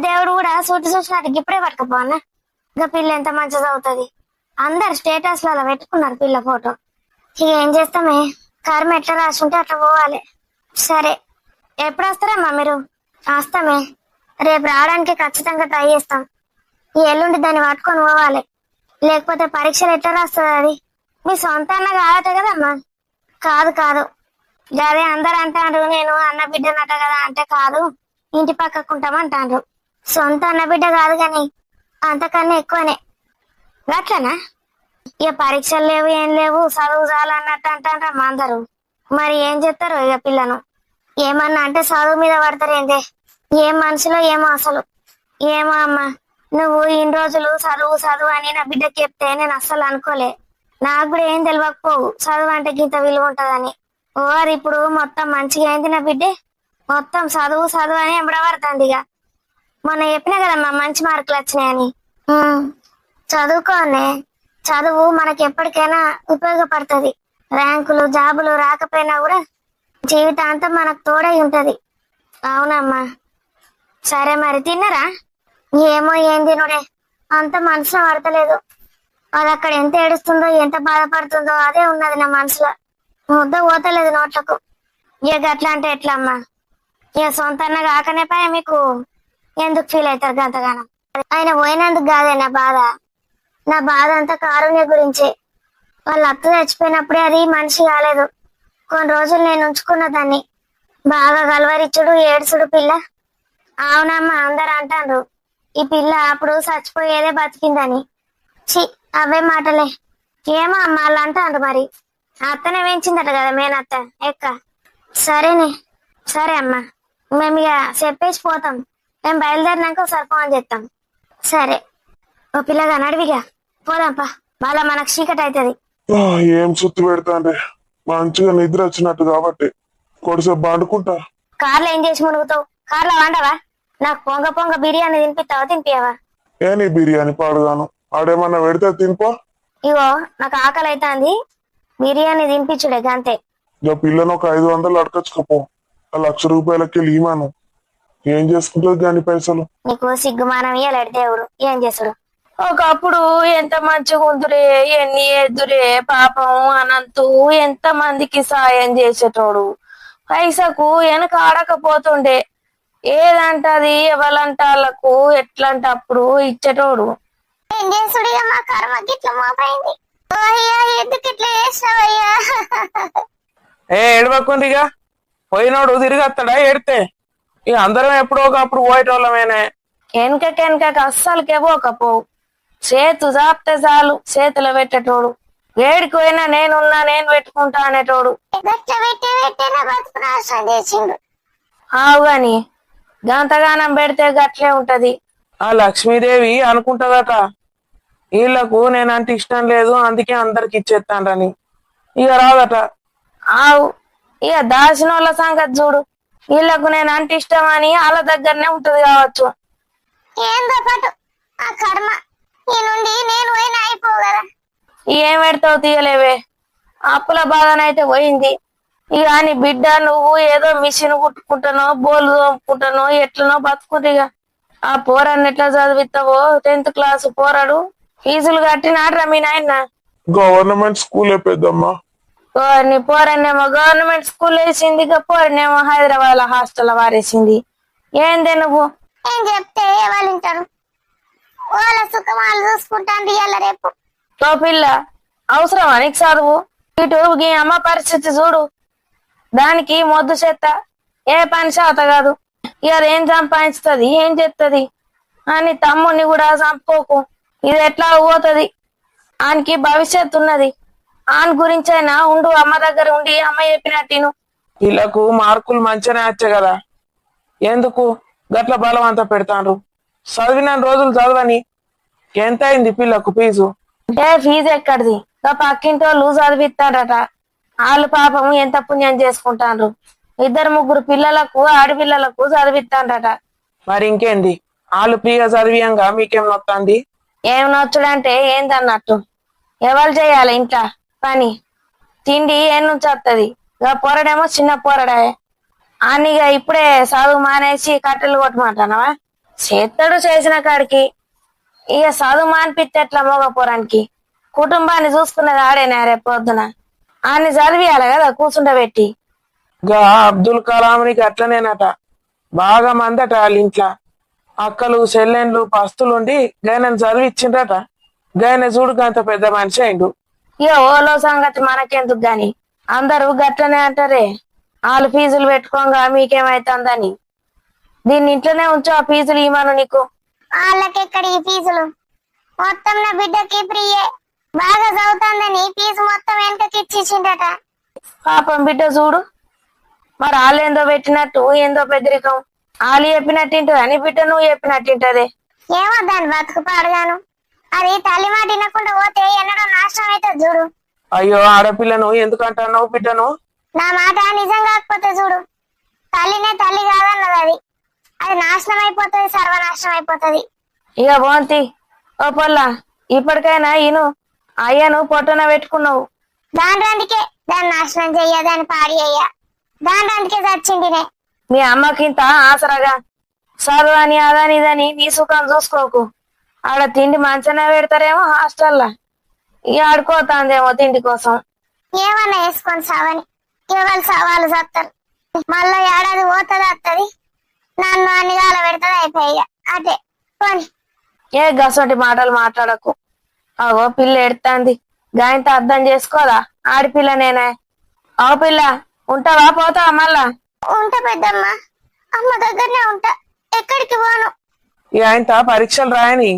దేవుడు కూడా చూసినట్టు ఇప్పుడే పట్టుకపోనా. ఇంకా పిల్ల ఎంత మంచిగా చదువుతుంది. అందరు స్టేటస్లలో పెట్టుకున్నారు పిల్ల ఫోటో. ఇక ఏం చేస్తామే, కర్మ ఎట్లా రాసుంటే అట్లా పోవాలి. సరే, ఎప్పుడు వస్తారమ్మా మీరు? వస్తామే, రేపు రావడానికి ఖచ్చితంగా ట్రై చేస్తాం. ఈ ఎల్లుండి దాన్ని పట్టుకొని పోవాలి. లేకపోతే పరీక్షలు ఎట్లా రాస్తుంది అది? మీ సొంత అన్న కాదట కదమ్మా? కాదు కాదు, అదే అందరు అంటారు నేను అన్న బిడ్డనట కదా. అంటే కాదు, ఇంటి పక్కకుంటామంటారు. సొంత అన్న బిడ్డ కాదు కానీ అంతకన్నా ఎక్కువనే. గట్లనా? ఇక పరీక్షలు లేవు ఏం లేవు, చదువు చాలు అన్నట్టు అంటారమ్మా అందరు. మరి ఏం చెప్తారు ఇక పిల్లను? ఏమన్నా అంటే చదువు మీద పడతారేందే? ఏం మనుషులో ఏమో అసలు. ఏమో అమ్మా, నువ్వు ఇన్ని రోజులు చదువు అని నా బిడ్డకి చెప్తే నేను అస్సలు అనుకోలే. నాకు కూడా ఏం తెలియకపోవు చదువు అంటే గింత విలువ ఉంటదని. ఓరు ఇప్పుడు మొత్తం మంచిగా అయింది నా బిడ్డే. మొత్తం చదువు అని ఎంబడబడుతుంది. ఇక మొన్న చెప్పినా కదమ్మా మంచి మార్కులు వచ్చినాయని. చదువుకోనే, చదువు మనకి ఎప్పటికైనా ఉపయోగపడుతుంది. ర్యాంకులు జాబులు రాకపోయినా కూడా జీవితాంతం మనకు తోడై ఉంటది. అవునమ్మా. సరే మరి తిన్నరా? ఏమో ఏం తినుడే, అంత మనసులో పడతలేదు. అది అక్కడ ఎంత ఏడుస్తుందో ఎంత బాధపడుతుందో అదే ఉన్నది నా మనసులో. ముద్ద పోతలేదు నోట్లకు. ఇక అట్లా అంటే ఎట్లా అమ్మా? ఇక సొంతన్న కాకనే పై మీకు ఎందుకు ఫీల్ అవుతారు గంతగానం? ఆయన పోయినందుకు కాదే నా బాధ. నా బాధ అంతా కారుణ్య గురించే. వాళ్ళ అత్త చచ్చిపోయినప్పుడే అది మనిషి కాలేదు. కొన్ని రోజులు నేను ఉంచుకున్న దాన్ని. బాగా గలవరిచ్చుడు ఏడ్చుడు పిల్ల. అవునమ్మా, అందరు అంటారు ఈ పిల్ల అప్పుడు చచ్చిపోయేదే బతికిందని. చి, అవే మాటలే. ఏమో అమ్మ వాళ్ళు అంటారు మరి. అత్తనే పెంచిందట కదా మేనత్త ఎక్క. సరేనే. సరే అమ్మా, మేము ఇక చెప్పేసి పోతాం. మేము బయలుదేరినాక ఒకసారి ఫోన్ చేస్తాం. సరే ఓ పిల్లగా నడివిగా పోదాంపా, మళ్ళా మనకు చీకటి అవుతుంది. ఏం సుత్తి పెడతాండ్రి, మంచిగా నిద్ర వచ్చినట్టు కాబట్టి కొద్దిసేపు పండుకుంటా. కార్లో ఏం చేసి మునుగుతావు? కార్లో వండవా? నాకు పొంగ పొంగ బిర్యానీ తినిపిస్తావా, తినిపియవా? ఏ నీ బిర్యానీ పాడుగాను, ఆడేమన్నా పెడితే తినిపో. ఇగో నాకు ఆకలి అవుతుంది, బిర్యానీ తినిపించుడే గంతే. ఇక పిల్లను ఒక 500 అడకచ్చుకపో. ఆ ₹1,00,000 లీమాను ఏం చేసుకుంటుంది దాని పైసలు? నీకు సిగ్గుమానం ఇయ్యలేడు దేవుడు, ఏం చేసుడు? ఒకప్పుడు ఎంత మంచిగా ఉందిరే, ఎన్ని ఎద్దురే పాపం అనంతు ఎంత మందికి సాయం చేసేటోడు. పైసకు వెనక ఆడకపోతుండే. ఏదంటది ఎవలంట వాళ్ళకు ఎట్లంటే అప్పుడు ఇచ్చేటోడు. ఏం చేసుడు ఇక మా కర్మ గిట్ల మోపైంది. ఓ అయ్యా, ఎందుకు ఇట్లా చేసినావయ్యా? ఏడవకుందిగా, పోయినోడు తిరిగి వస్తాడా ఏడితే? ఇక అందరం ఎప్పుడో ఒకప్పుడు పోయేటోళ్ళమేనే. వెనకకెనక అస్సలకే పోకపోవు. చేతు చాపితే చాలు చేతిలో పెట్టేటోడు. ఏడికి పోయినా నేనున్నా నేను పెట్టుకుంటా అనేటోడు. గట్ల పెట్టి నా బతుకు నాశనం చేసిండు. ఆవు గాని గంతగానం పెడితే గట్లే ఉంటది. ఆ లక్ష్మీదేవి అనుకుంటదట వీళ్లకు నేనంటే ఇష్టం లేదు, అందుకే అందరికి ఇచ్చేస్తానని. ఇక రాదట. ఆవు ఇక దాచినోళ్ళ సంగతి చూడు. వీళ్లకు నేనంటే ఇష్టం అని వాళ్ళ దగ్గరనే ఉంటది కావచ్చు. ఏందో పాటు ఆ కర్మ. ఈ నుండి నేను పోయినా అయిపోవు కదా. ఏం పెడతావు తీయలేవే, అప్పుల బాధనైతే పోయింది. ఇక నీ బిడ్డ నువ్వు ఏదో మిషన్ కుట్టుకుంటానో బోలు తోముకుంటానో ఎట్లనో బతుకుదిగా. ఆ పోరాన్ని ఎట్లా చదివిస్తావో? 10th క్లాస్ పోరాడు ఫీజులు కట్టినాడ్రా మీ నాయన. గవర్నమెంట్ స్కూలే పెద్దమ్మా. నీ పోరన్నేమో గవర్నమెంట్ స్కూల్ వేసింది, ఇక పోరన్నేమో హైదరాబాద్ హాస్టల్ వారేసింది. ఏందే నువ్వు? ఏం చెప్తే వాళ్ళు వింటారు? వాళ్ళ సుఖం వాళ్ళు చూసుకుంటాను ఇయ్యాల రేపు. ఓ పిల్ల, అవసరమా నీకు చదువు? ఇటు ఈ అమ్మ పరిస్థితి చూడు. దానికి మొద్దు చెత్త, ఏ పని చేత కాదు. ఇక ఏం సంపాదించుతుంది, ఏం చేస్తుంది అని తమ్ముడిని కూడా చంపుకోకు. ఇది ఎట్లా పోతుంది? ఆయనకి భవిష్యత్తు ఉన్నది. ఆయన గురించైనా ఉండు, అమ్మ దగ్గర ఉండి అమ్మ చెప్పినట్టు. వీళ్ళకు మార్కులు మంచిగానే వచ్చాయి కదా, ఎందుకు గట్ల బలవంత పెడతాండ్రు? చదివిన రోజులు చదవని. ఎంత అయింది పిల్లకు ఫీజు? ఫీజు ఎక్కడిది? పక్కింటి వాళ్ళు చదివిస్తాడట. వాళ్ళు పాపం ఎంత పుణ్యం చేసుకుంటాండ్రు. 2-3 పిల్లలకు ఆడపిల్లలకు చదివిస్తాడట. మరి ఇంకేంది, వాళ్ళు ఫ్రీగా చదివియంగా మీకేం నొత్తంది? ఏం నొచ్చుడంటే ఏందన్నట్టు? ఎవరు చేయాలి ఇంట్లో పని? తిండి ఏం నుంచి వస్తుంది? ఇక పోరడేమో చిన్న పోరడే అని ఇప్పుడే చదువు మానేసి కట్టెలు కొట్టమంటానవా? చేస్తాడు చేసిన కాడికి. ఇక చదువు మానిపిస్తే ఎట్లా మోగపోరానికి? కుటుంబాన్ని చూసుకున్నది ఆడేనా రేపు పొద్దున? ఆన్ని చదివియాలి కదా కూర్చుండబెట్టి. గా అబ్దుల్ కలాంకి అట్లనేనట, బాగా మందట వాళ్ళ ఇంట్లో. అక్కలు చెల్లెండ్లు పస్తులుండి గైనని చదివిచ్చిండ్రట. గైన చూడు గంత పెద్ద మనిషి అయిండు. ఇక ఓలో సంగతి మనకెందుకు గాని, అందరూ గట్లనే అంటారే. వాళ్ళు ఫీజులు పెట్టుకోగా మీకేమైతుందని. దీన్ని ఇంట్లోనే ఉంచు, ఆ ఫీజులు ఇవ్వను నీకు. వాళ్ళకెక్కడ ఈ ఫీజులు? మొత్తం నా బిడ్డకి ఫ్రీయే. బాగా చదువుతుందని ఫీజు మొత్తం వెనకకి ఇచ్చేసిండట. పాపం బిడ్డ చూడు, మరి వాళ్ళేందో పెట్టినట్టు ఏందో పెద్దరికం. వాళ్ళు చెప్పినట్టు అని బిడ్డ నువ్వు చెప్పినట్టుంటది. ఏమో దాని బతుకు పాడుగాను. అది తల్లి మాట వినకుండా పోతే ఎన్నడో నాశనం అవుతుంది చూడు. అయ్యో ఆడపిల్లను ఎందుకంటున్నావు బిడ్డను? నా మాట నిజం కాకపోతే చూడు, తల్లినే తల్లి కాదన్నది. అది నాశనం అయిపోతుంది, సర్వనాశనం అయిపోతుంది. ఇక బోంతి ఓ పొల్లా, ఇప్పటికైనా ఈను అయ్యను పొట్టన పెట్టుకున్నావు. దాని రందుకే దాన్ని నాశనం చెయ్య, దాన్ని పాడి అయ్యా. దాని రందుకే చచ్చిండినే. మీ అమ్మకింత ఆసరగా చదువు అని అదని ఇదని నీ సుఖం చూసుకోకు. ఆడ తిండి మంచిగానే పెడతారేమో హాస్టల్లా, ఇక ఆడుకోతాందేమో తిండి కోసం. ఏమన్నా వేసుకొని సావని ఇవాళ సవాలు చస్తారు. మళ్ళీ ఏడాది పోతుంది వస్తుంది, నన్ను అన్ని కాల పెడతాది, అయిపోయి అదే పోని. ఏ గసంటి మాటలు మాట్లాడకు. అగో పిల్ల ఎడతాంది, గాయంతో అర్థం చేసుకోదా ఆడపిల్ల నేనే. ఆ పిల్ల ఉంటావా పోతావా మళ్ళా? ఉంటా పెద్దమ్మ, అమ్మ దగ్గరనే ఉంటా, ఎక్కడికి పోను. ఇక ఆయన పరీక్షలు రాయని,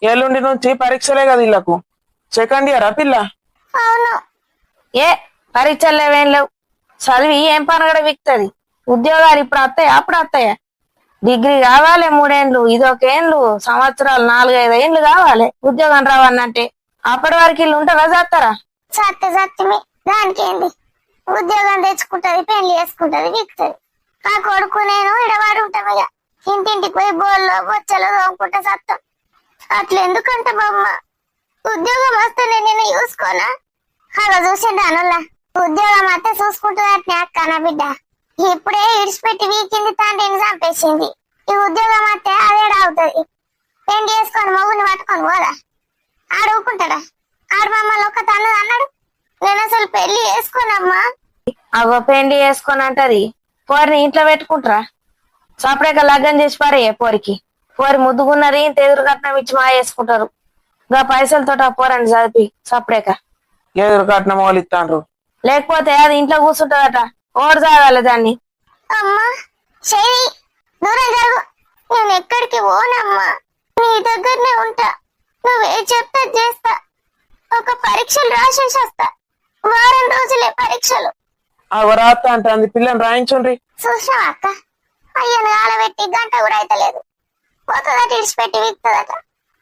ఎల్లుండి నుంచి పరీక్షలే కదా వీళ్ళకు. సెకండ్ ఇయరా పిల్ల? అవును. ఏ పరీక్షలు లేవేం లేవు, చదివి ఏం పనగడ విక్తది. ఉద్యోగాలు ఇప్పుడు వస్తాయా అప్పుడు వస్తాయా? డిగ్రీ కావాలి 3 ఏండ్లు, ఇదొకేండ్లు, సంవత్సరాలు 4-5 ఏండ్లు కావాలి ఉద్యోగం రావన్నంటే. అప్పటి వరకు వీళ్ళు ఉంటారా చేస్తారా? సత్యమి దానికి ఏంది, ఉద్యోగం తెచ్చుకుంటది, పెళ్లి చేసుకుంటది, విక్తది. ఆ కొడుకు నేను ఇడవాడు ఉంటాం, ఇక ఇంటింటికి పోయి బోల్లో బొచ్చలు తోముకుంటా సత్తం. అట్లా ఎందుకంటే బామ్మ, ఉద్యోగం వస్తే నేను చూసుకోనా? అలా చూసిండు అనుల్లా, ఉద్యోగం అత్తే చూసుకుంటుంది అట్నే అక్క నా బిడ్డ. ఇప్పుడే ఇడిచిపెట్టి వీకింది, తండ్రిని చంపేసింది. ఈ ఉద్యోగం అత్తే అదేడా అవుతుంది. పెళ్లి చేసుకొని మగుని పట్టుకొని పోదా? ఆడు ఊకుంటాడా? ఆడు మమ్మల్ని ఒక తన్ను అన్నాడు. నేను అసలు పెళ్లి చేసుకోనమ్మా. అగో పెండి వేసుకొని అంటది, పోరిని ఇంట్లో పెట్టుకుంటారా? సపరేట్గా లగ్గం చేసి పారయ్యే పోరికి. పోరి ముద్దుగున్నది, ఇంత ఎదురు కట్నం ఇచ్చి మా వేసుకుంటారు. గా పైసలతో ఆ పోరండి చదివి సపరేక ఎదురు కట్నం వాళ్ళు ఇస్తాండ్రు. లేకపోతే అది ఇంట్లో కూర్చుంటదట, ఓడి సాగాలి దాన్ని. అమ్మా శైలి, దూరం జరుగు. నేను ఎక్కడికి పోనమ్మా, నీ దగ్గరనే ఉంటా. నువ్వే చెప్తా చేస్తా. ఒక పరీక్షలు రాసేసి వస్తా, వారం రోజులే పరీక్షలు. అవి రాస్తా అంటుంది, పిల్లని రాయించండి. చూసావా అక్క, అయ్యను ఆలబెట్టి గంట కూడా అయితలేదు. పోతుందట ఇడిచిపెట్టి విక్తదట.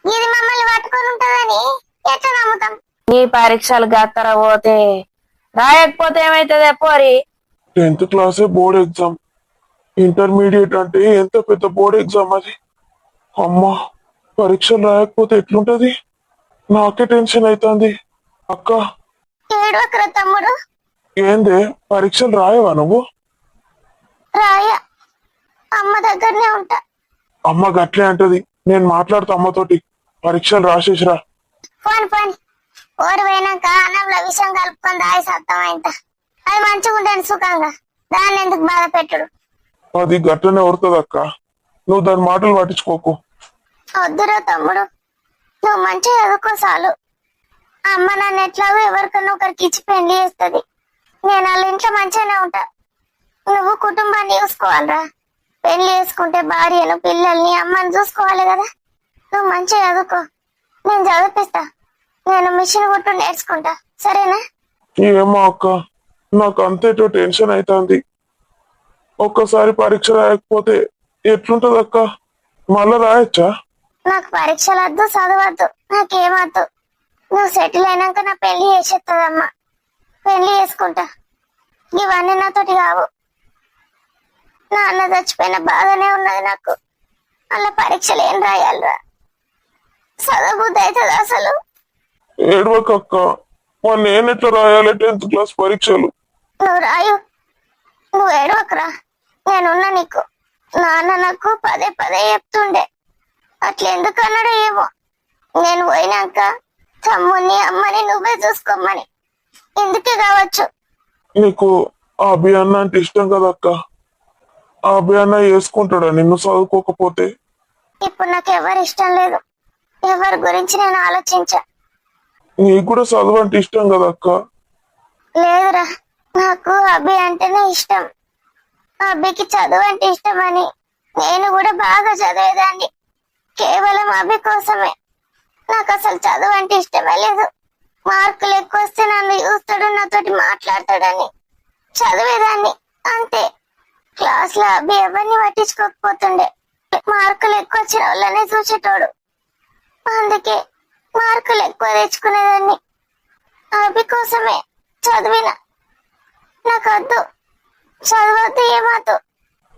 ఇది మమ్మల్ని పట్టుకొని ఉంటదని ఎట్లా నమ్ముతాం? నీ పరీక్షలు గత్తర పోతే రాయకపోతే ఏమైతుంది పోరి? 10th క్లాసే బోర్డ్ ఎగ్జామ్, ఇంటర్మీడియట్ అంటే ఎంత పెద్ద బోర్డ్ ఎగ్జామ్ అది. అమ్మా, పరీక్షలు రాయకపోతే ఎట్లుంటది? నాకే టెన్షన్ అవుతుంది. అక్క, ఏడవకర తమ్ముడు. ఏందే పరీక్షలు రాయవా నువ్వు? రాయ, అమ్మ దగ్గరనే ఉంటా. అమ్మ గట్లే అంటది, నేను మాట్లాడుతా అమ్మతోటి, పరీక్షలు రాసేసిరా. పోని పోని, ఓడి పోయినాక అన్నంలో విషయం కలుపుకొని దాయి సత్తం అయింత. అది మంచిగా ఉండేది సుఖంగా, దాన్ని ఎందుకు బాధ పెట్టుడు? అది గట్లనే ఉడుతుంది అక్క, నువ్వు దాని మాటలు పట్టించుకోకు. వద్దురా తమ్ముడు, నువ్వు మంచిగా చదువుకో చాలు. అమ్మ నన్ను ఎట్లాగో ఎవరికన్నా ఒకరికి ఇచ్చి పెళ్లి చేస్తుంది. నేను వాళ్ళ ఇంట్లో మంచిగానే ఉంటా. నువ్వు కుటుంబాన్ని చూసుకోవాలిరా. పెళ్లి చేసుకుంటే భార్యను, పిల్లల్ని, అమ్మని చూసుకోవాలి కదా. నువ్వు మంచిగా చదువుకో, నేను చదివిపిస్తా. నేను మిషన్ కుట్టు నేర్చుకుంటా, సరేనా? ఏమో అక్క, నాకు అంతేటో టెన్షన్ అవుతుంది. ఒక్కసారి పరీక్ష రాయకపోతే ఎట్లుంటది అక్క? మళ్ళా రాయొచ్చా? నాకు పరీక్షలు వద్దు, చదవద్దు, నాకేమద్దు. నువ్వు సెటిల్ అయినాక నా పెళ్లి చేసేస్తుందమ్మా. పెళ్లి చేసుకుంటా. ఇవన్నీ నాతోటి కావు. నాన్న చచ్చిపోయిన బాధనే ఉన్నది నాకు. అలా పరీక్షలు ఏం రాయాలరా? చదవబుద్ధి అవుతుంది అసలు. ఏడవకక్క, మరి నేను ఎట్లా రాయాలి 10th క్లాస్ పరీక్షలు? నువ్వు రాయు, నువ్వు ఏడవకరా, నేనున్నా నీకు. నాన్న నాకు పదే పదే చెప్తుండే, అట్లా ఎందుకు అన్నాడో ఏమో. నేను పోయినాక తమ్ముని, అమ్మని నువ్వే చూసుకోమని. ఎందుకే కావచ్చు. నీకు ఆ అభియాన్న అంటే ఇష్టం కదా అక్క, ఆ అభియాన్న వేసుకుంటాడా నిన్ను చదువుకోకపోతే? ఇప్పుడు నాకు ఎవరు ఇష్టం లేదు, ఎవరి గురించి నేను ఆలోచించా. నీకు కూడా చదువు అంటే ఇష్టం కదా అక్క? లేదురా, నాకు అభి అంటేనే ఇష్టం. అభికి చదువు అంటే ఇష్టమని నేను కూడా బాగా చదివేదాన్ని. కేవలం అభి కోసమే. నాకు అసలు చదువు అంటే ఇష్టమే లేదు. మార్కులు ఎక్కువ వస్తే నన్ను చూస్తాడు, నాతోటి మాట్లాడతాడని చదివేదాన్ని అంతే. క్లాస్ లో అభి ఎవరిని పట్టించుకోకపోతుండే. మార్కులు ఎక్కువ వచ్చిన వాళ్ళనే చూసేటోడు. అందుకే మార్కులు ఎక్కువ తెచ్చుకునేదాన్ని. అభి కోసమే చదివిన. నాకు వద్దు, చదవద్దు, ఏమద్దు.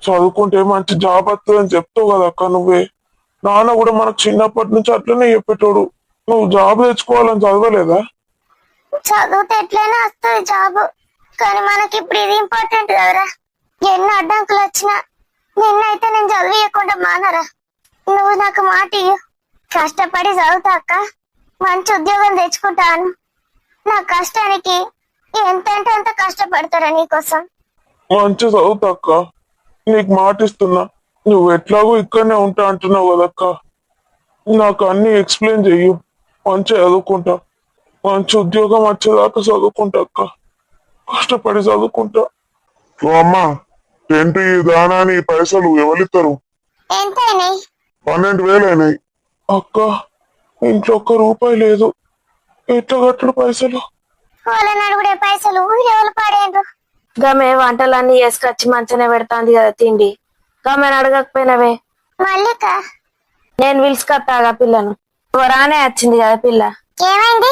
చదువుకుంటే మంచి జాబ్ వస్తుందని చెప్తావు కదా అక్క నువ్వే. నాన్న కూడా మనకు చిన్నప్పటి నుంచి అట్లనే చెప్పేటోడు. నువ్వు జాబ్ తెచ్చుకోవాలని చదవలేదా? చదివితే ఎట్లయినా వస్తుంది జాబ్, కానీ మనకి ఇప్పుడు ఇది ఇంపార్టెంట్ కదరా. ఎన్ని అడ్డంకులు వచ్చినా నిన్నైతే నేను చదివియకుండా మానరా. నువ్వు నాకు మాట ఇయ్యు, కష్టపడి చదువుతా అక్క, మంచి ఉద్యోగం తెచ్చుకుంటాను. నా కష్టానికి ఎంత అంటే అంత కష్టపడతారా నీకోసం. మంచి చదువుతా అక్క, నీకు మాట ఇస్తున్నా. నువ్వు ఎట్లాగో ఇక్కడనే ఉంటా అంటున్నావు కదక్క, నాకు అన్ని ఎక్స్ప్లెయిన్ చెయ్యు, మంచిగా చదువుకుంటా. మంచి ఉద్యోగం వచ్చేదాకా చదువుకుంటా అక్క, కష్టపడి చదువుకుంటా. ఓ అమ్మా, టెంట్ ఈ దానాని పైసలు ఎవరిస్తారు? ఎంతైనాయి? 12,000 అయినాయి. అక్క, ఇంట్లో ఒక్క రూపాయి లేదు, ఎట్లా కట్టడు పైసలు? వాళ్ళని అడుగుడే పైసలు ఎవరు పాడేండ్రు? గమే వంటలన్నీ వేసుకొచ్చి మంచిగానే పెడతాంది కదా తిండి, గమెను అడగకపోయినవే. మల్లిక నేను పిలుచుకొస్తాగా పిల్లను, రానే వచ్చింది కదా పిల్ల. ఏమైంది?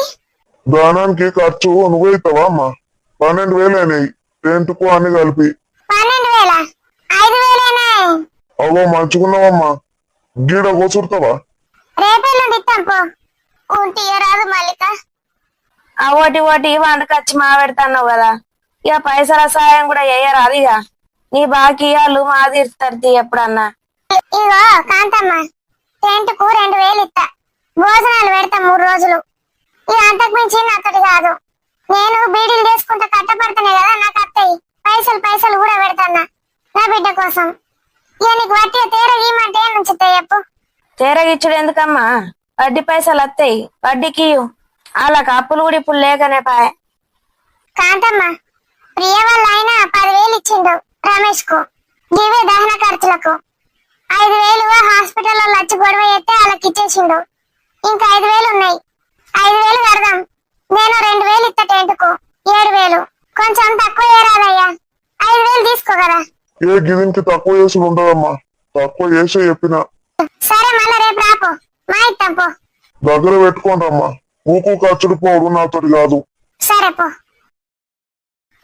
దానానికి ఖర్చు నువ్వే ఇస్తావా అమ్మా? 12,000 అయినాయి టెంట్కు అన్ని కలిపి. 12,000? 5,000 అవో మంచుకున్నావమ్మా, గీడ కూర్చుంటావా? రేపెల్లుండి ఇస్తాం పో. ఉంటే రాదు మల్లిక. ఆ ఓటి ఓటి వంటకొచ్చి మా పెడతాన్నావు కదా, ఇక పైసల సాయం కూడా వేయరాదు. ఇక నీ బాకీ వాళ్ళు మా తీరుతారు ఎప్పుడన్నా. ఇగో కాంతమ్మ, టెంట్ కు 2,000 ఇస్తా, భోజనాలు పెడతా 3 రోజులు. ఇక అంతకు మించి నాతోటి కాదు. నేను బీడీలు చేసుకుంటా కట్టపడుతున్నాయి కదా, నాకు అత్తయ్యి పైసలు కూడా పెడతాన్నా నా బిడ్డ కోసం. ఇక నీకు వట్టి తేర గీమంటే ఏం నుంచి చెప్పు. తేరగిచ్చుడు ఎందుకమ్మా, వడ్డీ పైసలు వస్తాయి, వడ్డీకి ఇయ్యు. వాళ్ళకి అప్పులు కూడా ఇప్పుడు లేకనే పాయ్. కాంతమ్మ, ప్రియ వాళ్ళ ఆయన 10,000 ఇచ్చిండు రమేష్ కు, ఇవే దహన ఖర్చులకు. 5,000 హాస్పిటల్లో వచ్చి గొడవ చేస్తే వాళ్ళకి ఇచ్చేసిండు. ఇంకా 5,000 ఉన్నాయి. 5,000 కడదాం. నేను 2,000 ఇస్తా టెంట్ కు, 7,000. కొంచెం తక్కువ ఏరాదయ్యా, 5,000 తీసుకో కదా. ఏ గిదినికి తక్కువ చేసుడు ఉండదమ్మా, తక్కువ చేసే చెప్పిన. సరే, మళ్ళా రేపు రాపో, మా ఇస్తాం పో. దగ్గర పెట్టుకోండమ్మా, ఊకు ఖర్చుడు పోడు నాతోటి కాదు. సరే పో.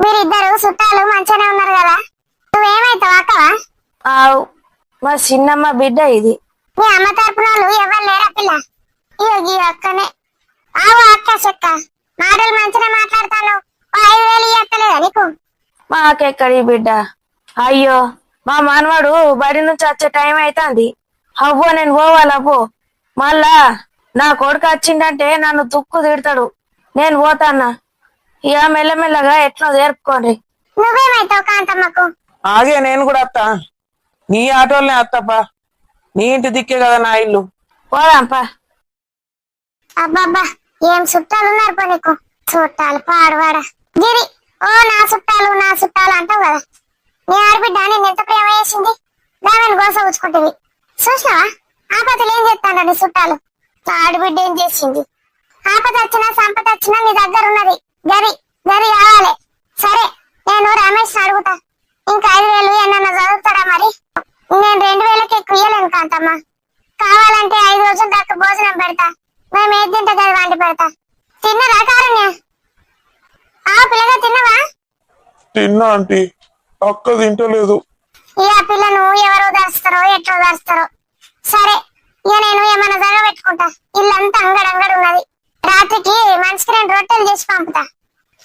మీరిద్దరు చుట్టాలు మంచిగానే ఉన్నారు కదా, నువ్వేమైతావు అక్కవా? ఆవు, మా చిన్నమ్మ బిడ్డ ఇది. మీ అమ్మ తరపున వాళ్ళు ఎవరు లేరా పిల్ల? ఇగో ఈ అక్కనే. ఆవు అక్క చెక్క, మాటలు మంచిగా మాట్లాడతాను. 5,000 ఇయ్యక్కలేదా నీకు? మాకెక్కడి బిడ్డ, అయ్యో మా మనవాడు బడి నుంచి వచ్చే టైం అవుతుంది. అవ్వో నేను పోవాలవ్వో, మళ్ళా నా కొడుకు వచ్చిందంటే నన్ను తుక్కు తిడతాడు. నేను పోతాన్నా, ఇక మెల్లమెల్లగా ఎట్లా జరుపుకోండి. నువ్వేమైతావు కాంతమ్మకు? ఆగే నేను కూడా అత్తా, నీ ఆటోలనే అత్తప్పా, నీ ఇంటి దిక్కే కదా నా ఇల్లు. పోదాంపా. అబ్బబ్బా, ఏం చుట్టాలు ఉన్నారు పో నీకు. చుట్టాలు పాడవాడ గిరి. ఓ నా చుట్టాలు అంటావు కదా. నీ ఆడబిడ్డ నేను ఎంత ప్రేమ చేసింది, దాని గోస ఉంచుకుంటుంది. చూసినావా ఆపదలు ఏం చేస్తాను నీ చుట్టాలు? ఆడబిడ్డ ఏం చేసింది? ఆపద వచ్చినా సంపద వచ్చినా నీ దగ్గర ఉన్నది. గరి కావాలి. సరే, నేను రమేష్ అడుగుతా, ఇంకా 5,000 ఏమన్నా చదువుతాడా మరి? నేను 2,000కి ఎక్కువ ఇయ్యలేను కాంతమ్మ. కావాలంటే 5 రోజుల దాకా భోజనం పెడతా, మేము ఏది తింటే గది వండి పెడతా. తిన్నరా కారుణ్య? పిల్లగా తిన్నవా? తిన్నా ఆంటీ, అక్క తింటలేదు. ఇక పిల్లను ఎవరు దాస్తారో ఎట్లా దాస్తారో. సరే, ఇక నేను ఏమన్నా ధర పెట్టుకుంటా. ఇల్లంతా అంగడంగడు ఉన్నది. రాత్రికి మనిషికి 2 రొట్టెలు చేసి పంపుతా.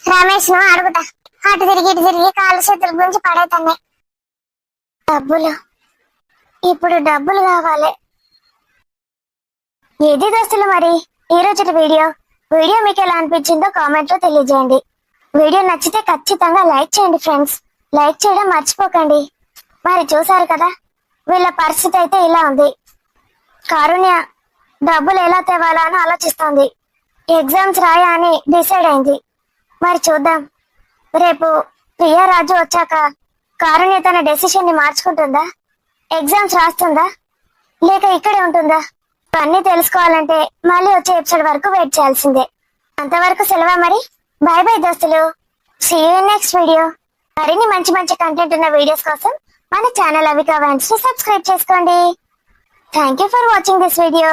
రమేష్ ను అడుగుతా. అటు తిరిగి ఇటు తిరిగి కాళ్ళు చేతుల గురించి పడేతాన్ని. డబ్బులు, ఇప్పుడు డబ్బులు కావాలి. ఏది దోస్తులు మరి ఈ రోజు వీడియో మీకు ఎలా అనిపించిందో కామెంట్ లో తెలియజేయండి. వీడియో నచ్చితే ఖచ్చితంగా లైక్ చేయండి ఫ్రెండ్స్, లైక్ చేయడం మర్చిపోకండి. మరి చూసారు కదా, వీళ్ళ పరిస్థితి అయితే ఇలా ఉంది. కారుణ్య డబ్బులు ఎలా తేవాలా అని ఆలోచిస్తోంది. ఎగ్జామ్స్ రాయా అని డిసైడ్ అయింది. మరి చూద్దాం, రేపు ప్రియారాజు వచ్చాక కారుణ్య తన డెసిషన్ ని మార్చుకుంటుందా, ఎగ్జామ్స్ రాస్తుందా, లేక ఇక్కడే ఉంటుందా? ఇవన్నీ తెలుసుకోవాలంటే మళ్ళీ వచ్చే ఎపిసోడ్ వరకు వెయిట్ చేయాల్సిందే. అంతవరకు సెలవా మరి. బై బై దోస్తులు, see you in next video. మరిన్ని మంచి కంటెంట్ ఉన్న వీడియోస్ కోసం మన ఛానల్ అవికా వైన్స్ ని సబ్స్క్రైబ్ చేసుకోండి. Thank you for watching this video.